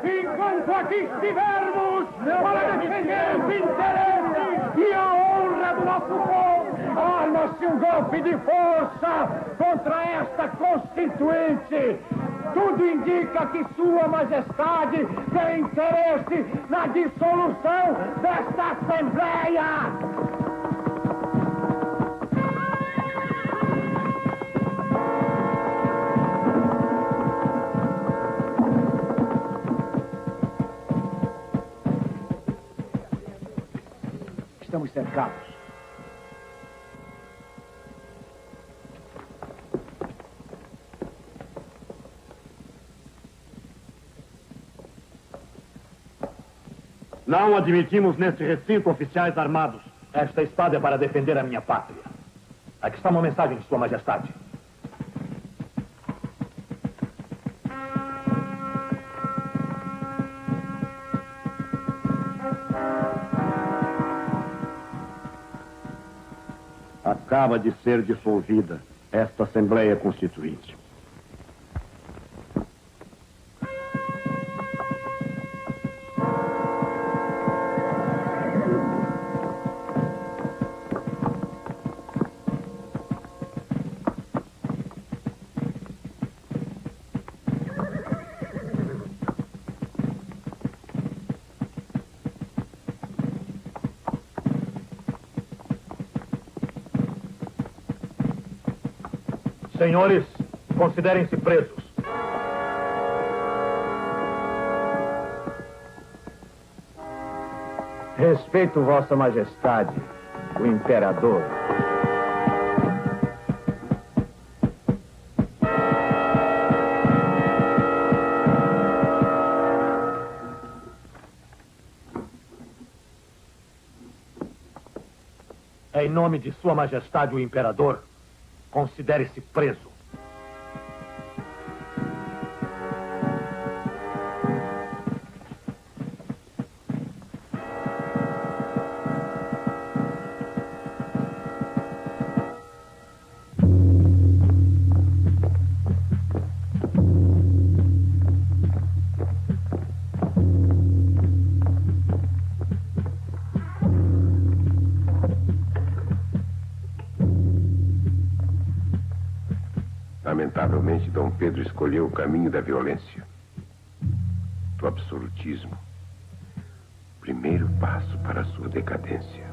Enquanto aqui estivermos para defender os interesses e a honra do nosso povo, arma-se um golpe de força contra esta Constituinte. Tudo indica que Sua Majestade tem interesse na dissolução desta Assembleia. Estamos cercados. Não admitimos neste recinto oficiais armados. Esta espada é para defender a minha pátria. Aqui está uma mensagem de Sua Majestade. Acaba de ser dissolvida esta Assembleia Constituinte. Senhores, considerem-se presos. Respeito Vossa Majestade, o Imperador. Em nome de Sua Majestade, o Imperador, considere-se preso. Lamentavelmente, Dom Pedro escolheu o caminho da violência. do absolutismo, primeiro passo para a sua decadência.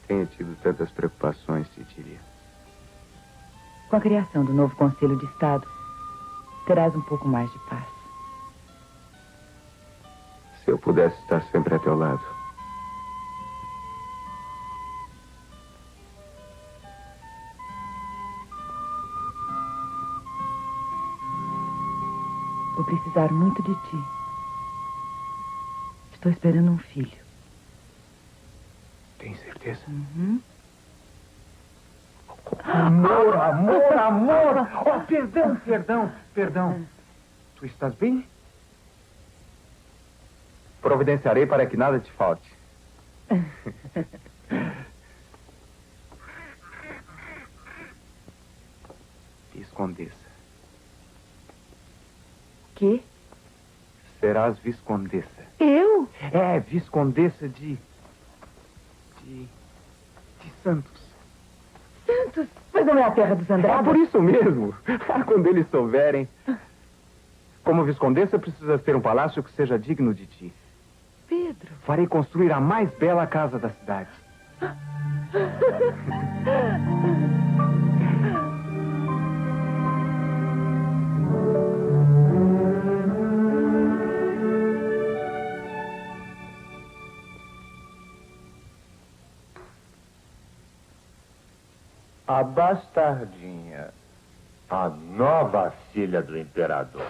Tenho tido tantas preocupações, Titília. Com a criação do novo Conselho de Estado, terás um pouco mais de paz. Se eu pudesse estar sempre a teu lado. Vou precisar muito de ti. Estou esperando um filho. Tem certeza? Uhum. Amor, amor, amor! Oh, perdão. Tu estás bem? Providenciarei para que nada te falte. Viscondessa. Que? Serás viscondessa. Eu? É, viscondessa de Santos. Santos? Mas não é a terra dos Andradas? É por isso mesmo. Quando eles souberem. Como viscondessa, precisas ter um palácio que seja digno de ti. Pedro. Farei construir a mais bela casa da cidade. A bastardinha, a nova filha do imperador.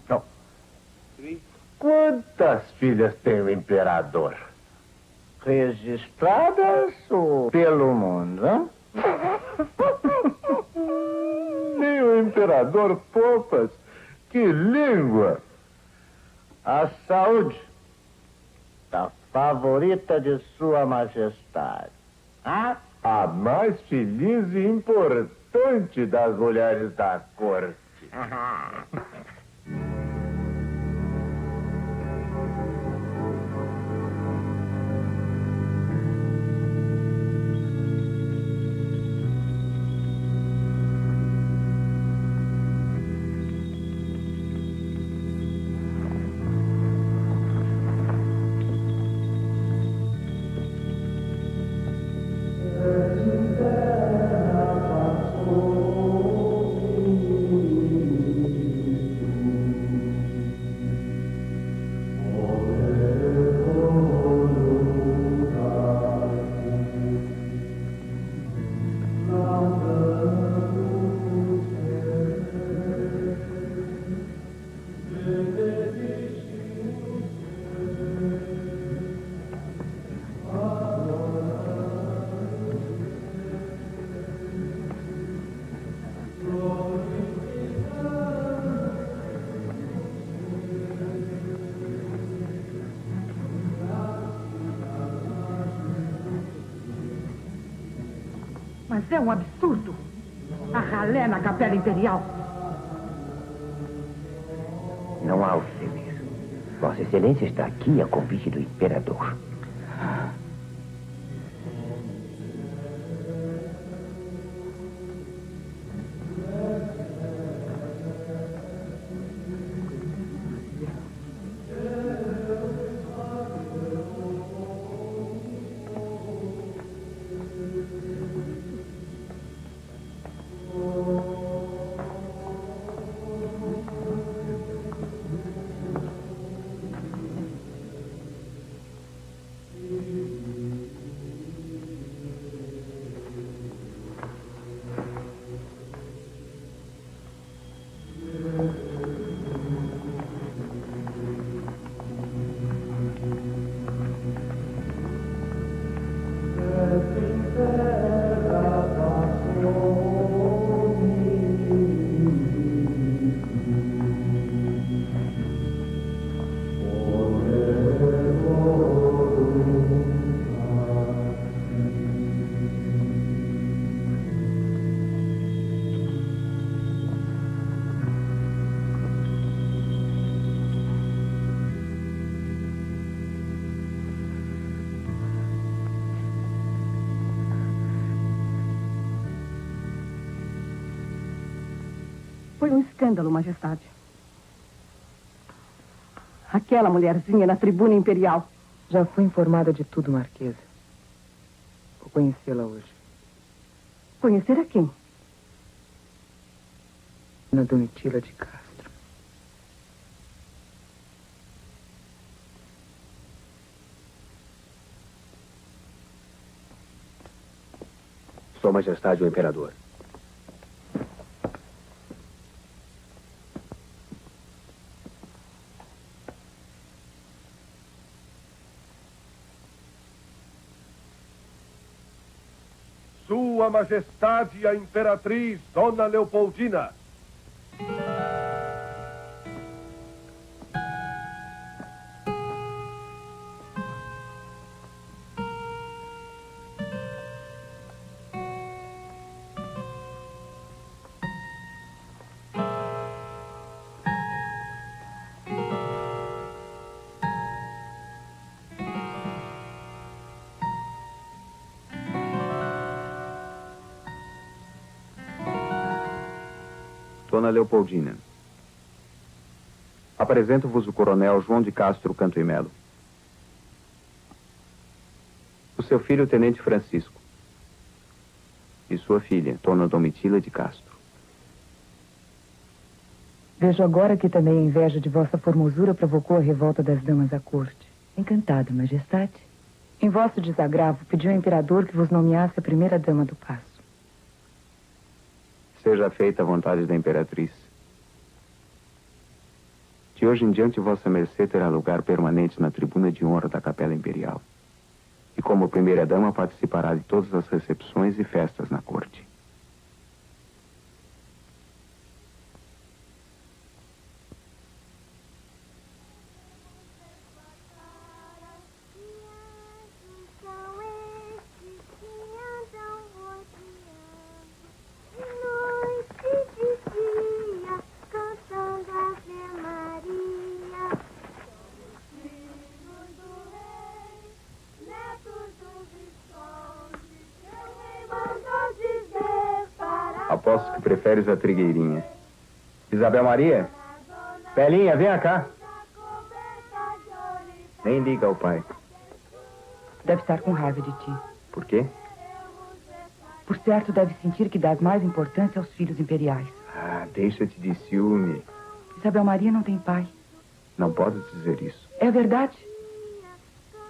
Não. Quantas filhas tem o imperador? Registradas ou pelo mundo, hein? Nem o imperador poupas. Que língua! A saúde da favorita de Sua Majestade. Ah? A mais feliz e importante das mulheres da corte. Mas é um absurdo. A ralé na Capela Imperial. Não há o que temer. Vossa Excelência está aqui a convite do imperador. Foi um escândalo, Majestade. Aquela mulherzinha na tribuna imperial. Já fui informada de tudo, Marquesa. Vou conhecê-la hoje. Conhecer a quem? Dona Domitila de Castro. Sua Majestade o Imperador. Sua Majestade a Imperatriz Dona Leopoldina. Dona Leopoldina, apresento-vos o coronel João de Castro Canto e Melo. O seu filho, o tenente Francisco. E sua filha, Dona Domitila de Castro. Vejo agora que também a inveja de vossa formosura provocou a revolta das damas à corte. Encantado, Majestade. Em vosso desagravo, pediu ao imperador que vos nomeasse a primeira dama do paço. Seja feita a vontade da Imperatriz. De hoje em diante, vossa mercê terá lugar permanente na tribuna de honra da Capela Imperial. E como primeira-dama participará de todas as recepções e festas na corte. Aposto que preferes a trigueirinha. Isabel Maria? Belinha, venha cá. Nem liga ao pai. Deve estar com raiva de ti. Por quê? Por certo, deve sentir que dás mais importância aos filhos imperiais. Ah, deixa-te de ciúme. Isabel Maria não tem pai. Não podes dizer isso. É verdade.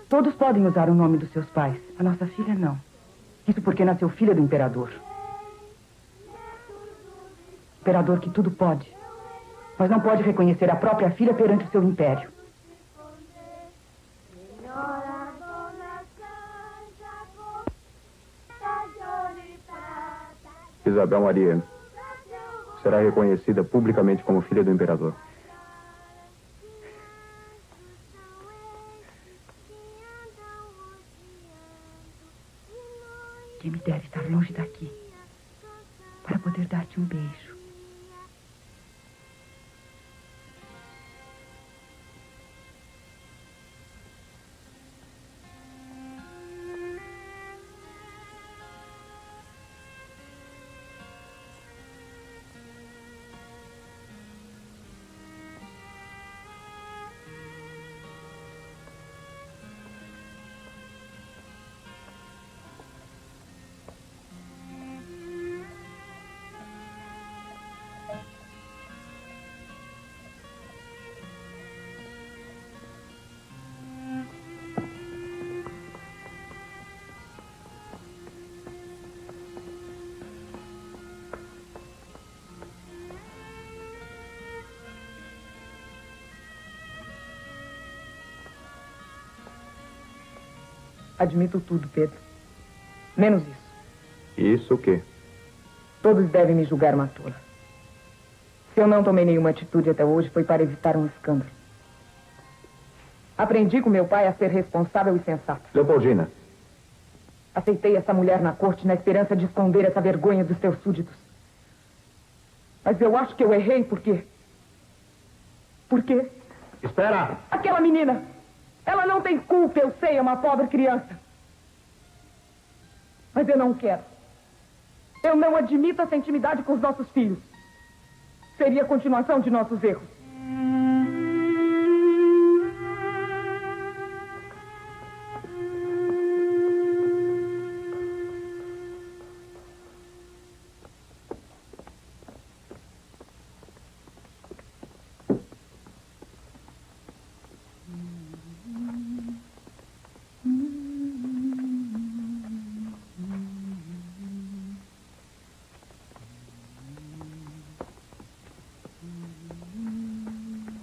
Todos podem usar o nome dos seus pais. A nossa filha, não. Isso porque nasceu filha do imperador. Imperador que tudo pode, mas não pode reconhecer a própria filha perante o seu império. Isabel Maria será reconhecida publicamente como filha do imperador. Quem me dera estar longe daqui para poder dar-te um beijo. Admito tudo, Pedro. Menos isso. Isso o quê? Todos devem me julgar uma tola. Se eu não tomei nenhuma atitude até hoje, foi para evitar um escândalo. Aprendi com meu pai a ser responsável e sensato. Leopoldina. Aceitei essa mulher na corte na esperança de esconder essa vergonha dos teus súditos. Mas eu acho que eu errei, por quê? Por quê? Espera! Aquela menina! Ela não tem culpa, eu sei, é uma pobre criança. Mas eu não quero. Eu não admito essa intimidade com os nossos filhos. Seria a continuação de nossos erros.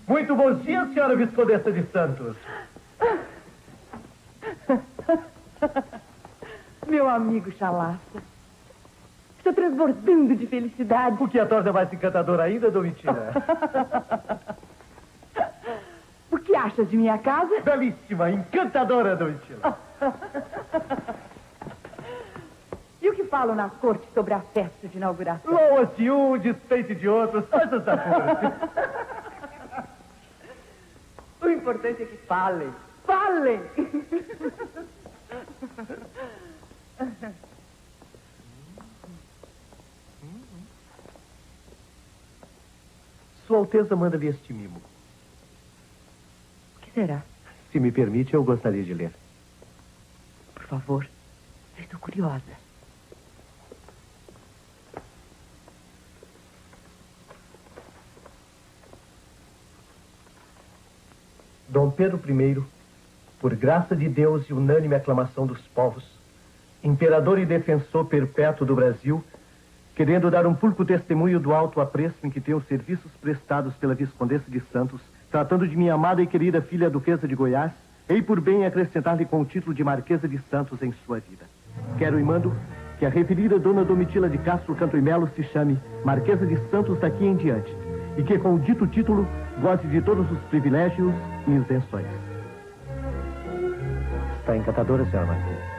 Muito bom dia, senhora Viscondessa de Santos. Meu amigo Chalaça. Estou transbordando de felicidade. O que a torna mais encantadora ainda, Domitila? O que achas de minha casa? Belíssima, encantadora, Domitila. E o que falam na corte sobre a festa de inauguração? Loa-se um, despeite de outros, coisas da corte. O importante é que falem. Falem! Sua Alteza manda-lhe este mimo. O que será? Se me permite, eu gostaria de ler. Por favor, eu estou curiosa. Dom Pedro I, por graça de Deus e unânime aclamação dos povos, imperador e defensor perpétuo do Brasil, querendo dar um público testemunho do alto apreço em que tenho os serviços prestados pela Viscondessa de Santos, tratando de minha amada e querida filha Duquesa de Goiás, hei por bem acrescentar-lhe com o título de Marquesa de Santos em sua vida. Quero e mando que a referida Dona Domitila de Castro Canto e Melo se chame Marquesa de Santos daqui em diante, e que com o dito título goze de todos os privilégios e isenções. Está encantadora, senhora Marquesa.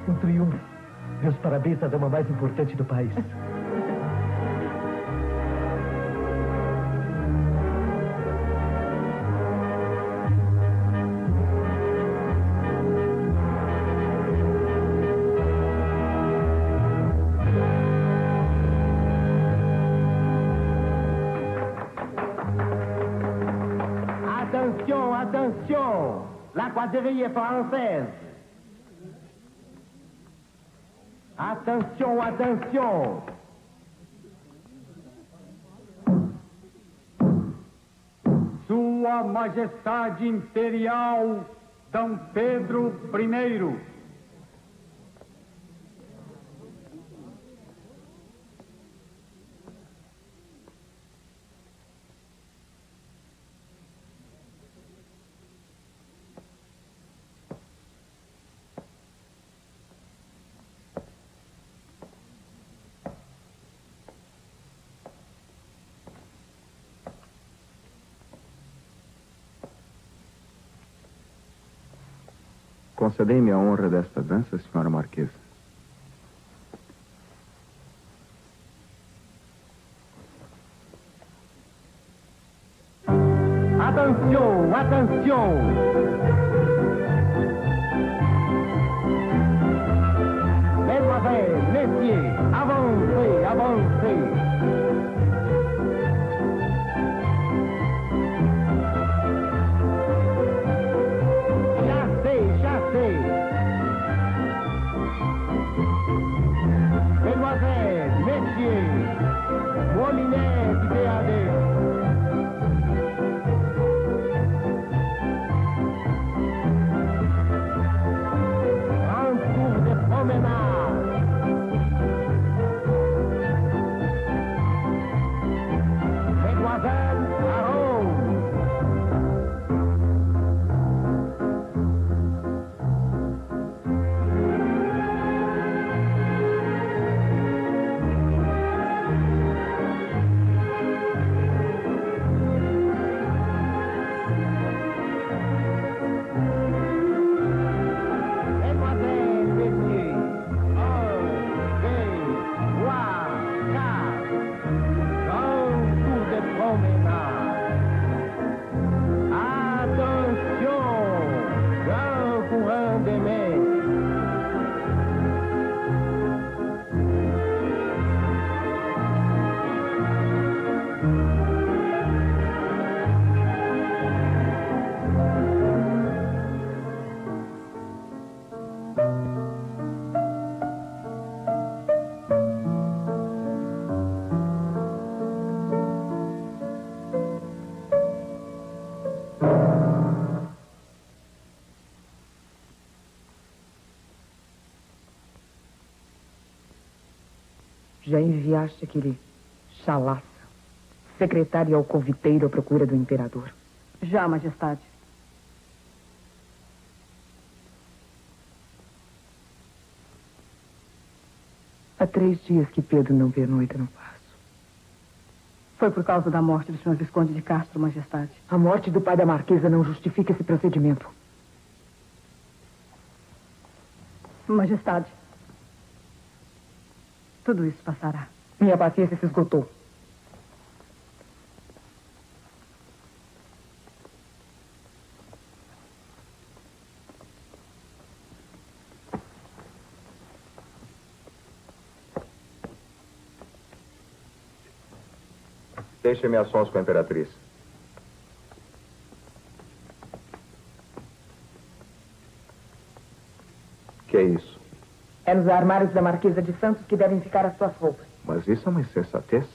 Um triunfo. Meus parabéns à dama mais importante do país. Attention, attention! La quadrille française! Attention, attention! Sua Majestade Imperial Dom Pedro I. Concedei-me a honra desta dança, senhora Marquesa. Attention, attention! Já enviaste aquele chalaça, secretário alcoviteiro à procura do imperador? Já, majestade. Há 3 dias que Pedro não pernoita no paço. Foi por causa da morte do senhor Visconde de Castro, majestade. A morte do pai da marquesa não justifica esse procedimento. Majestade, tudo isso passará. Minha paciência se esgotou. Deixe-me a sós com a imperatriz. Que é isso? É nos armários da Marquesa de Santos que devem ficar as suas roupas. Mas isso é uma insensatez.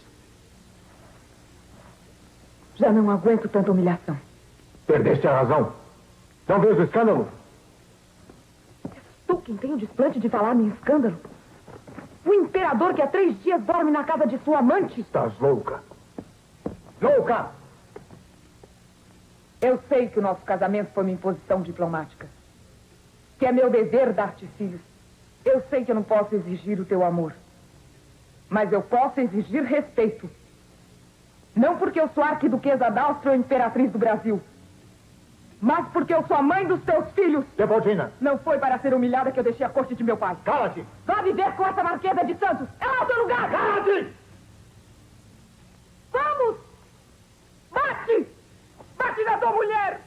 Já não aguento tanta humilhação. Perdeste a razão. Não vês o escândalo? Tu quem tem o desplante de falar em escândalo? O imperador que há 3 dias dorme na casa de sua amante? Estás louca. Louca! Eu sei que o nosso casamento foi uma imposição diplomática. Que é meu dever dar-te filhos. Eu sei que eu não posso exigir o teu amor. Mas eu posso exigir respeito. Não porque eu sou arquiduquesa da Áustria ou imperatriz do Brasil. Mas porque eu sou a mãe dos teus filhos. Leopoldina! Não foi para ser humilhada que eu deixei a corte de meu pai. Cala-te! Vá viver com essa Marquesa de Santos. É lá o teu lugar! Cala-te! Vamos! Bate! Bate na tua mulher!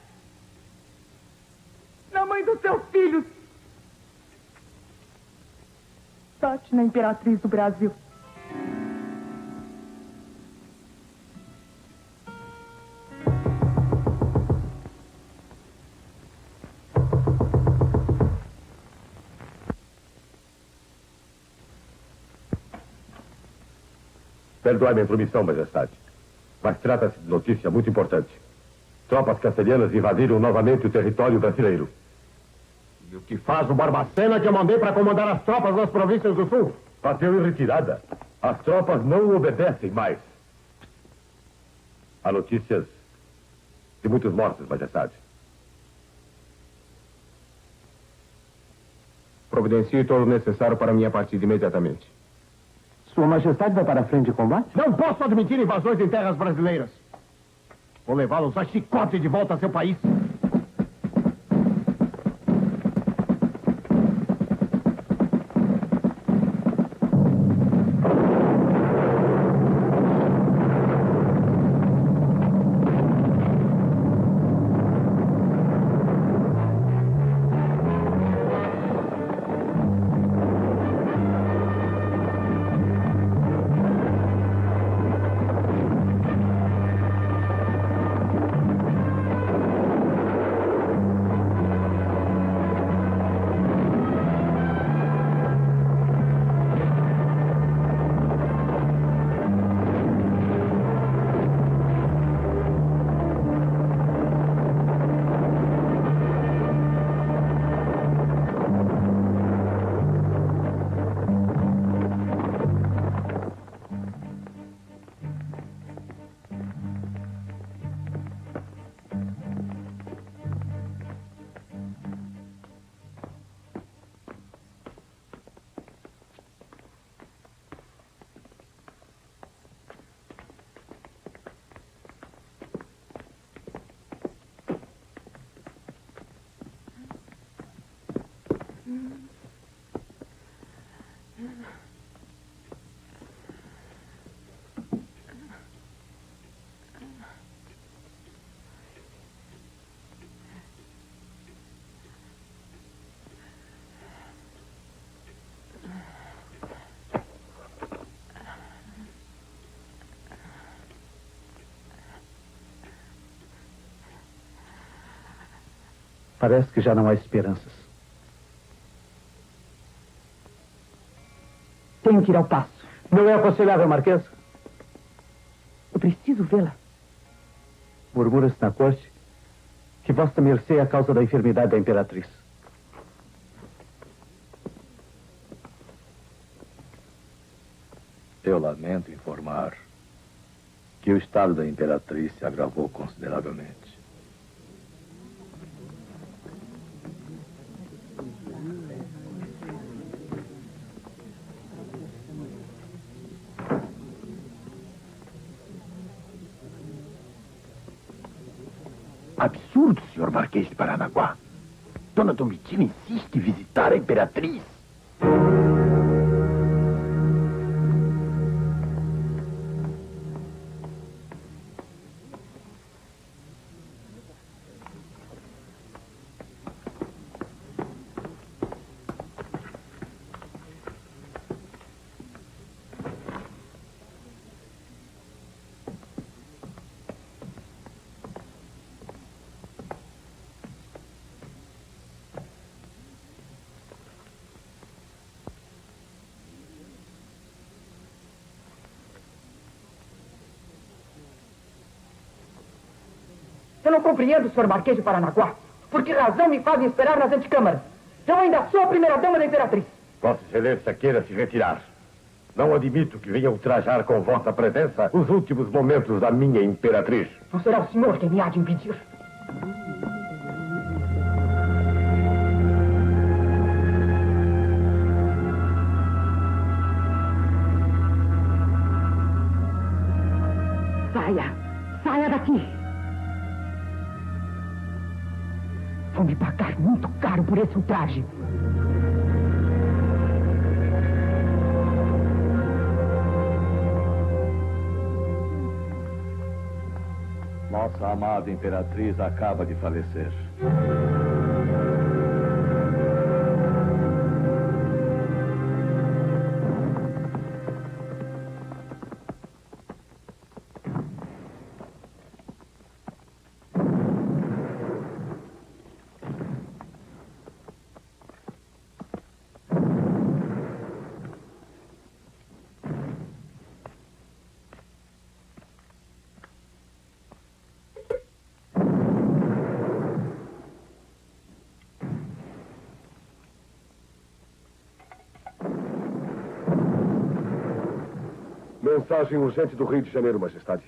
Na mãe dos teus filhos! Bate na imperatriz do Brasil. Perdoe-me a intromissão, majestade. Mas trata-se de notícia muito importante. Tropas castelhanas invadiram novamente o território brasileiro. E o que faz o Barbacena que eu mandei para comandar as tropas nas províncias do sul? Bateu em retirada. As tropas não obedecem mais. Há notícias de muitos mortos, majestade. Providencie todo o necessário para minha partida imediatamente. Sua Majestade vai para a frente de combate? Não posso admitir invasões em terras brasileiras. Vou levá-los a chicote de volta a seu país. Parece que já não há esperanças. Tenho que ir ao paço. Não é aconselhável, Marquesa? Eu preciso vê-la. Murmura-se na corte que Vossa Mercê é a causa da enfermidade da imperatriz. Eu lamento informar que o estado da Imperatriz se agravou consideravelmente. Absurdo, senhor Marquês de Paranaguá. Dona Domitila insiste em visitar a Imperatriz. Eu não compreendo, senhor Marquês de Paranaguá. Por que razão me fazem esperar nas antecâmaras? Eu ainda sou a primeira-dama da Imperatriz. Vossa Excelência queira se retirar. Não admito que venha ultrajar com vossa presença os últimos momentos da minha Imperatriz. Não será o senhor quem me há de impedir. Saia! Saia daqui! Vou me pagar muito caro por esse ultraje. Nossa amada Imperatriz acaba de falecer. Mensagem urgente do Rio de Janeiro, Majestade.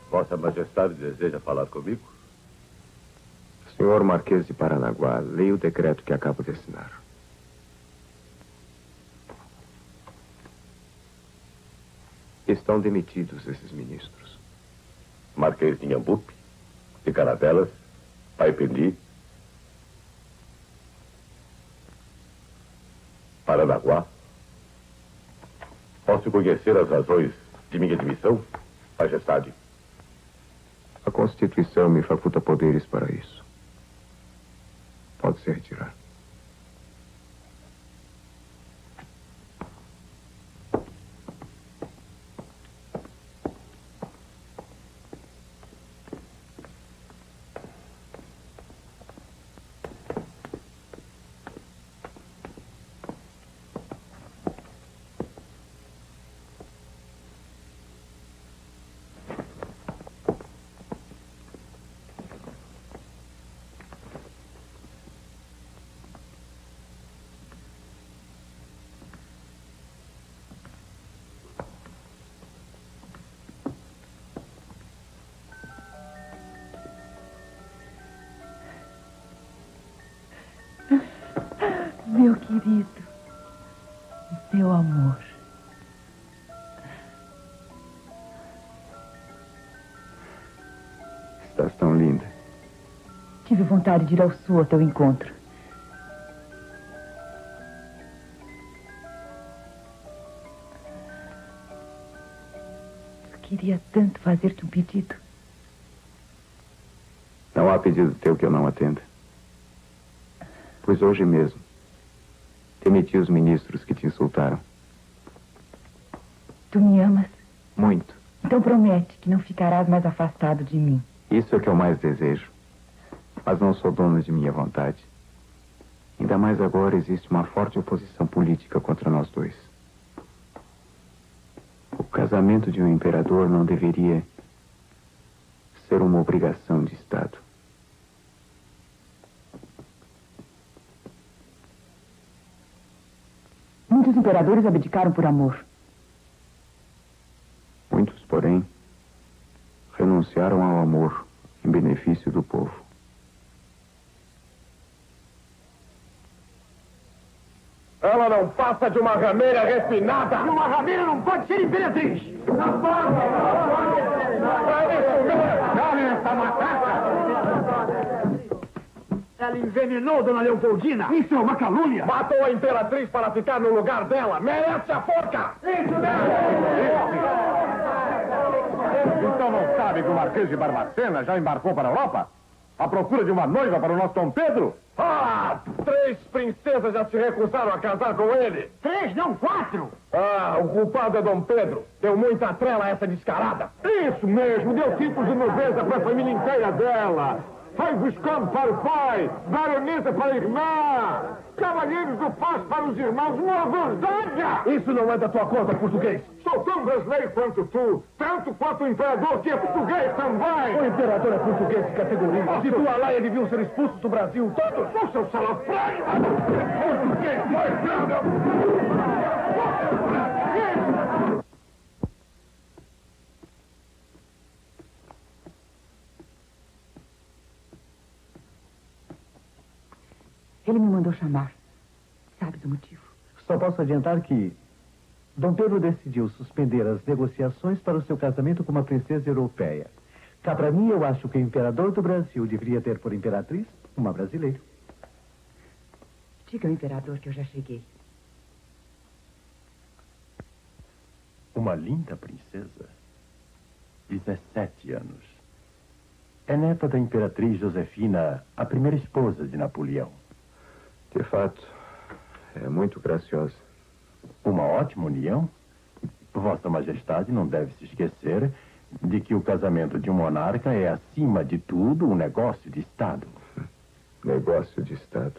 Vossa Majestade deseja falar comigo? Senhor Marquês de Paranaguá, leia o decreto que acabo de assinar. Estão demitidos esses ministros. Marquês de Inhambupe, de Caravelas, Paipendi, Paranaguá. Posso conhecer as razões de minha demissão, Majestade? A Constituição me faculta poderes para isso. Pode se retirar. Meu querido, meu amor. Estás tão linda. Tive vontade de ir ao sul ao teu encontro. Queria tanto fazer-te um pedido. Não há pedido teu que eu não atenda. Pois hoje mesmo demiti os ministros que te insultaram. Tu me amas? Muito. Então promete que não ficarás mais afastado de mim. Isso é o que eu mais desejo. Mas não sou dono de minha vontade. Ainda mais agora existe uma forte oposição política contra nós dois. O casamento de um imperador não deveria ser uma obrigação de Estado. Muitos imperadores abdicaram por amor. Muitos, porém, renunciaram ao amor em benefício do povo. Ela não passa de uma rameira refinada. E uma rameira não pode ser imperatriz. Não pode. É isso mesmo. Calem essa macaca. Ela envenenou Dona Leopoldina. Isso é uma calúnia. Matou a imperatriz para ficar no lugar dela. Merece a forca. Isso mesmo. Então não sabe que o Marquês de Barbacena já embarcou para a Europa? À procura de uma noiva para o nosso Dom Pedro? Ah, 3 princesas já se recusaram a casar com ele. 3, não 4. Ah, o culpado é Dom Pedro. Deu muita trela a essa descarada. Isso mesmo, deu tipos de nudeza para a família inteira dela. Faz visconde para o pai, baronesa para a irmã, cavalheiros do Paz para os irmãos, uma verdade! Isso não é da tua conta, português. Sou tão brasileiro quanto tu, tanto quanto o imperador, que é português também! O imperador é português de categoria. Se tua laia deviam ser expulsos do Brasil, todos! O seu salafrário! Português, mais nada! Ele me mandou chamar. Sabes o motivo? Só posso adiantar que Dom Pedro decidiu suspender as negociações para o seu casamento com uma princesa europeia. Cá para mim, eu acho que o imperador do Brasil deveria ter por imperatriz uma brasileira. Diga ao imperador que eu já cheguei. Uma linda princesa. 17 anos. É neta da imperatriz Josefina, a primeira esposa de Napoleão. De fato, é muito graciosa. Uma ótima união. Vossa Majestade não deve se esquecer de que o casamento de um monarca é, acima de tudo, um negócio de Estado. Negócio de Estado.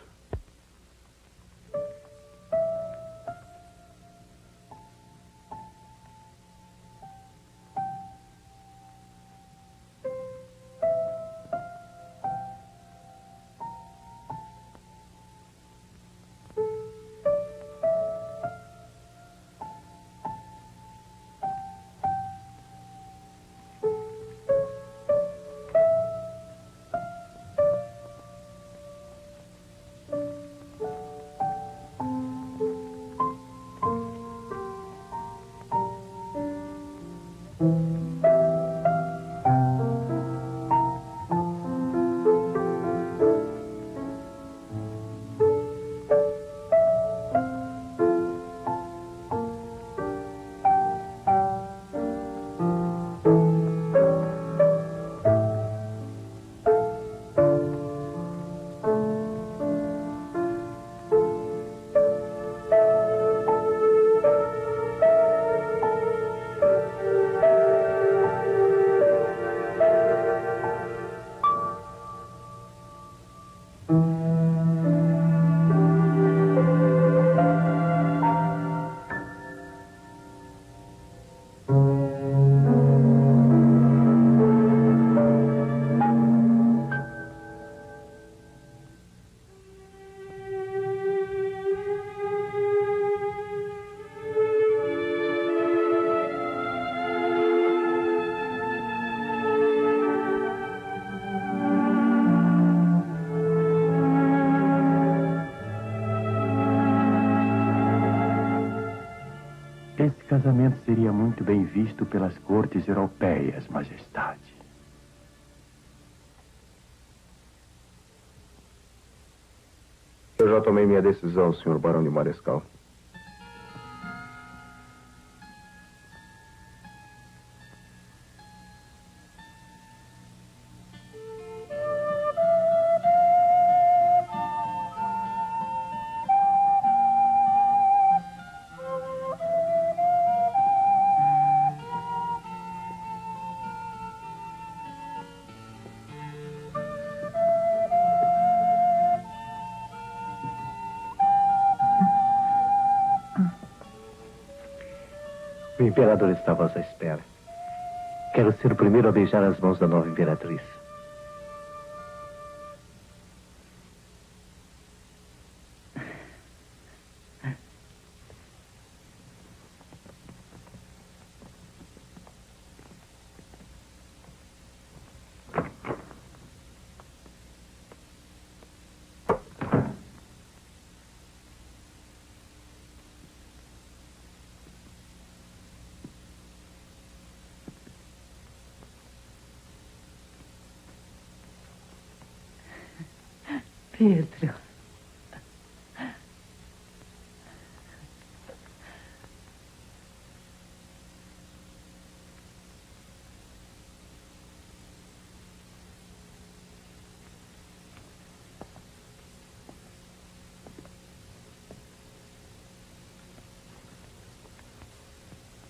Esse casamento seria muito bem visto pelas cortes europeias, Majestade. Eu já tomei minha decisão, senhor Barão de Marescal. O imperador está à vossa espera. Quero ser o primeiro a beijar as mãos da nova imperatriz. Pedro.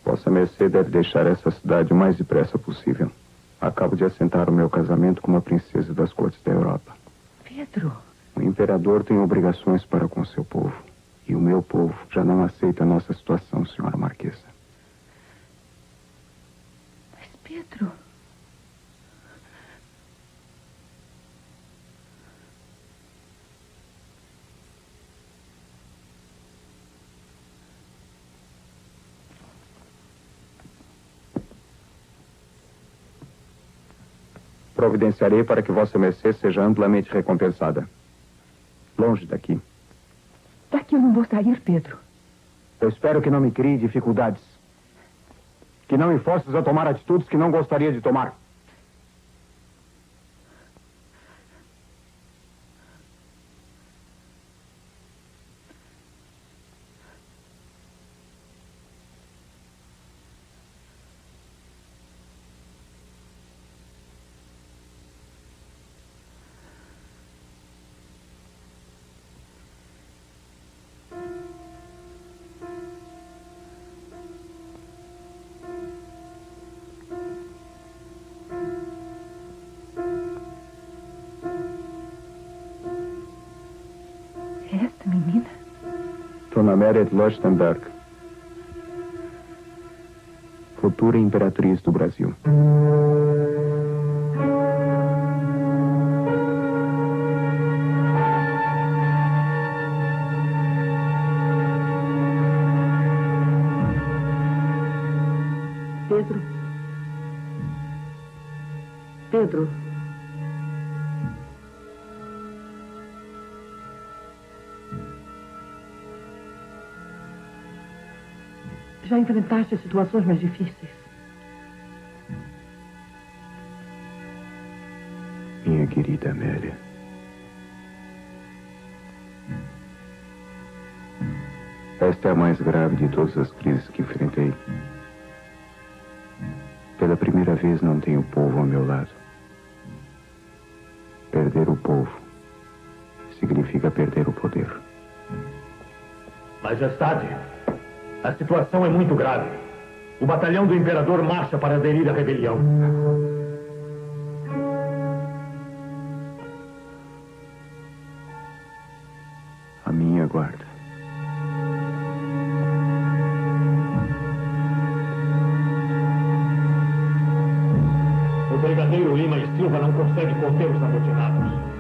Vossa Mercê deve deixar essa cidade o mais depressa possível. Acabo de assentar o meu casamento com uma princesa das cortes da Europa. Pedro. O imperador tem obrigações para com seu povo. E o meu povo já não aceita a nossa situação, senhora Marquesa. Mas, Pedro... Providenciarei para que Vossa Mercê seja amplamente recompensada. Longe daqui. Daqui eu não vou sair, Pedro. Eu espero que não me crie dificuldades. Que não me forces a tomar atitudes que não gostaria de tomar. Dona Meret Leuchtenberg, futura imperatriz do Brasil. Pedro. Pedro. Já enfrentaste situações mais difíceis? Minha querida Amélia. Esta é a mais grave de todas as crises que enfrentei. Pela primeira vez não tenho o povo ao meu lado. Perder o povo significa perder o poder. Majestade, a situação é muito grave. O batalhão do imperador marcha para aderir à rebelião. A minha guarda. O brigadeiro Lima e Silva não consegue conter os amotinados.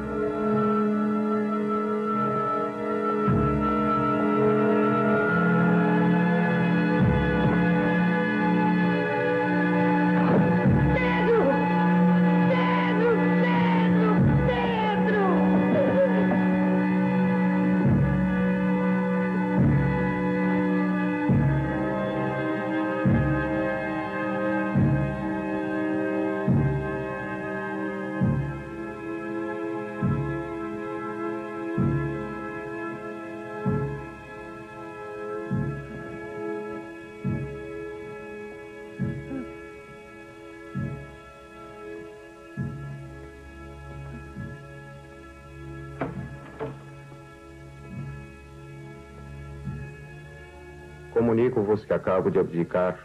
Comunico-vos que acabo de abdicar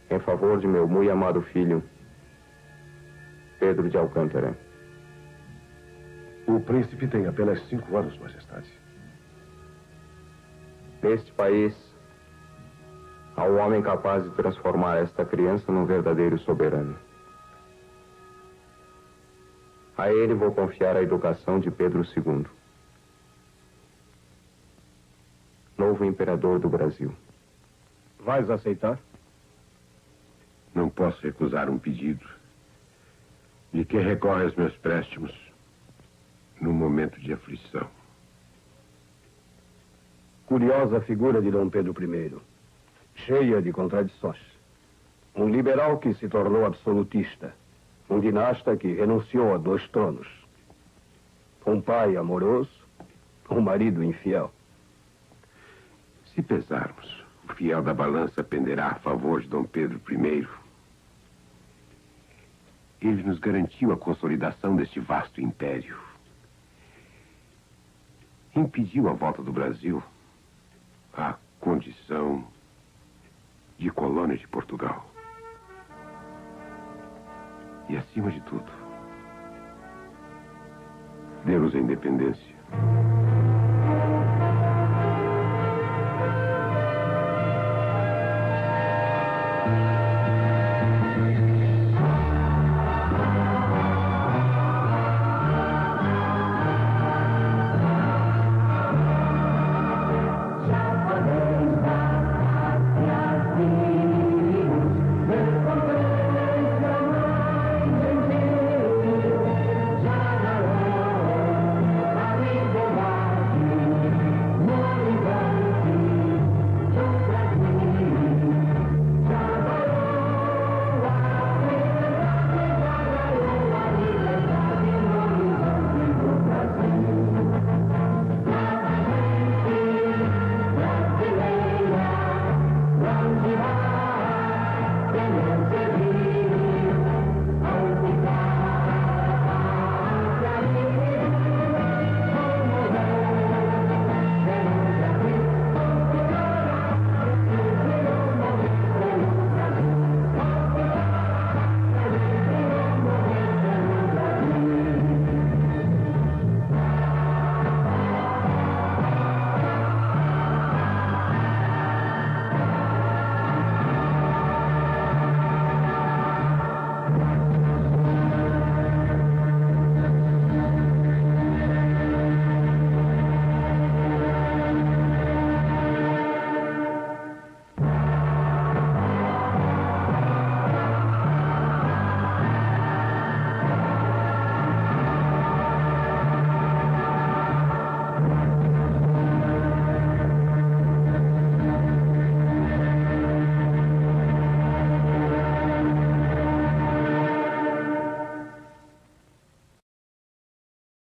em favor de meu muito amado filho, Pedro de Alcântara. O príncipe tem apenas 5 anos, majestade. Neste país, ao homem capaz de transformar esta criança num verdadeiro soberano. A ele vou confiar a educação de Pedro II, novo imperador do Brasil. Vais aceitar? Não posso recusar um pedido de quem recorre aos meus préstimos num momento de aflição. Curiosa figura de Dom Pedro I, cheia de contradições. Um liberal que se tornou absolutista. Um dinasta que renunciou a 2 tronos. Um pai amoroso, um marido infiel. Se pesarmos, o fiel da balança penderá a favor de Dom Pedro I. Ele nos garantiu a consolidação deste vasto império. Impediu a volta do Brasil à condição de colônia de Portugal. E, acima de tudo, deu-nos a independência.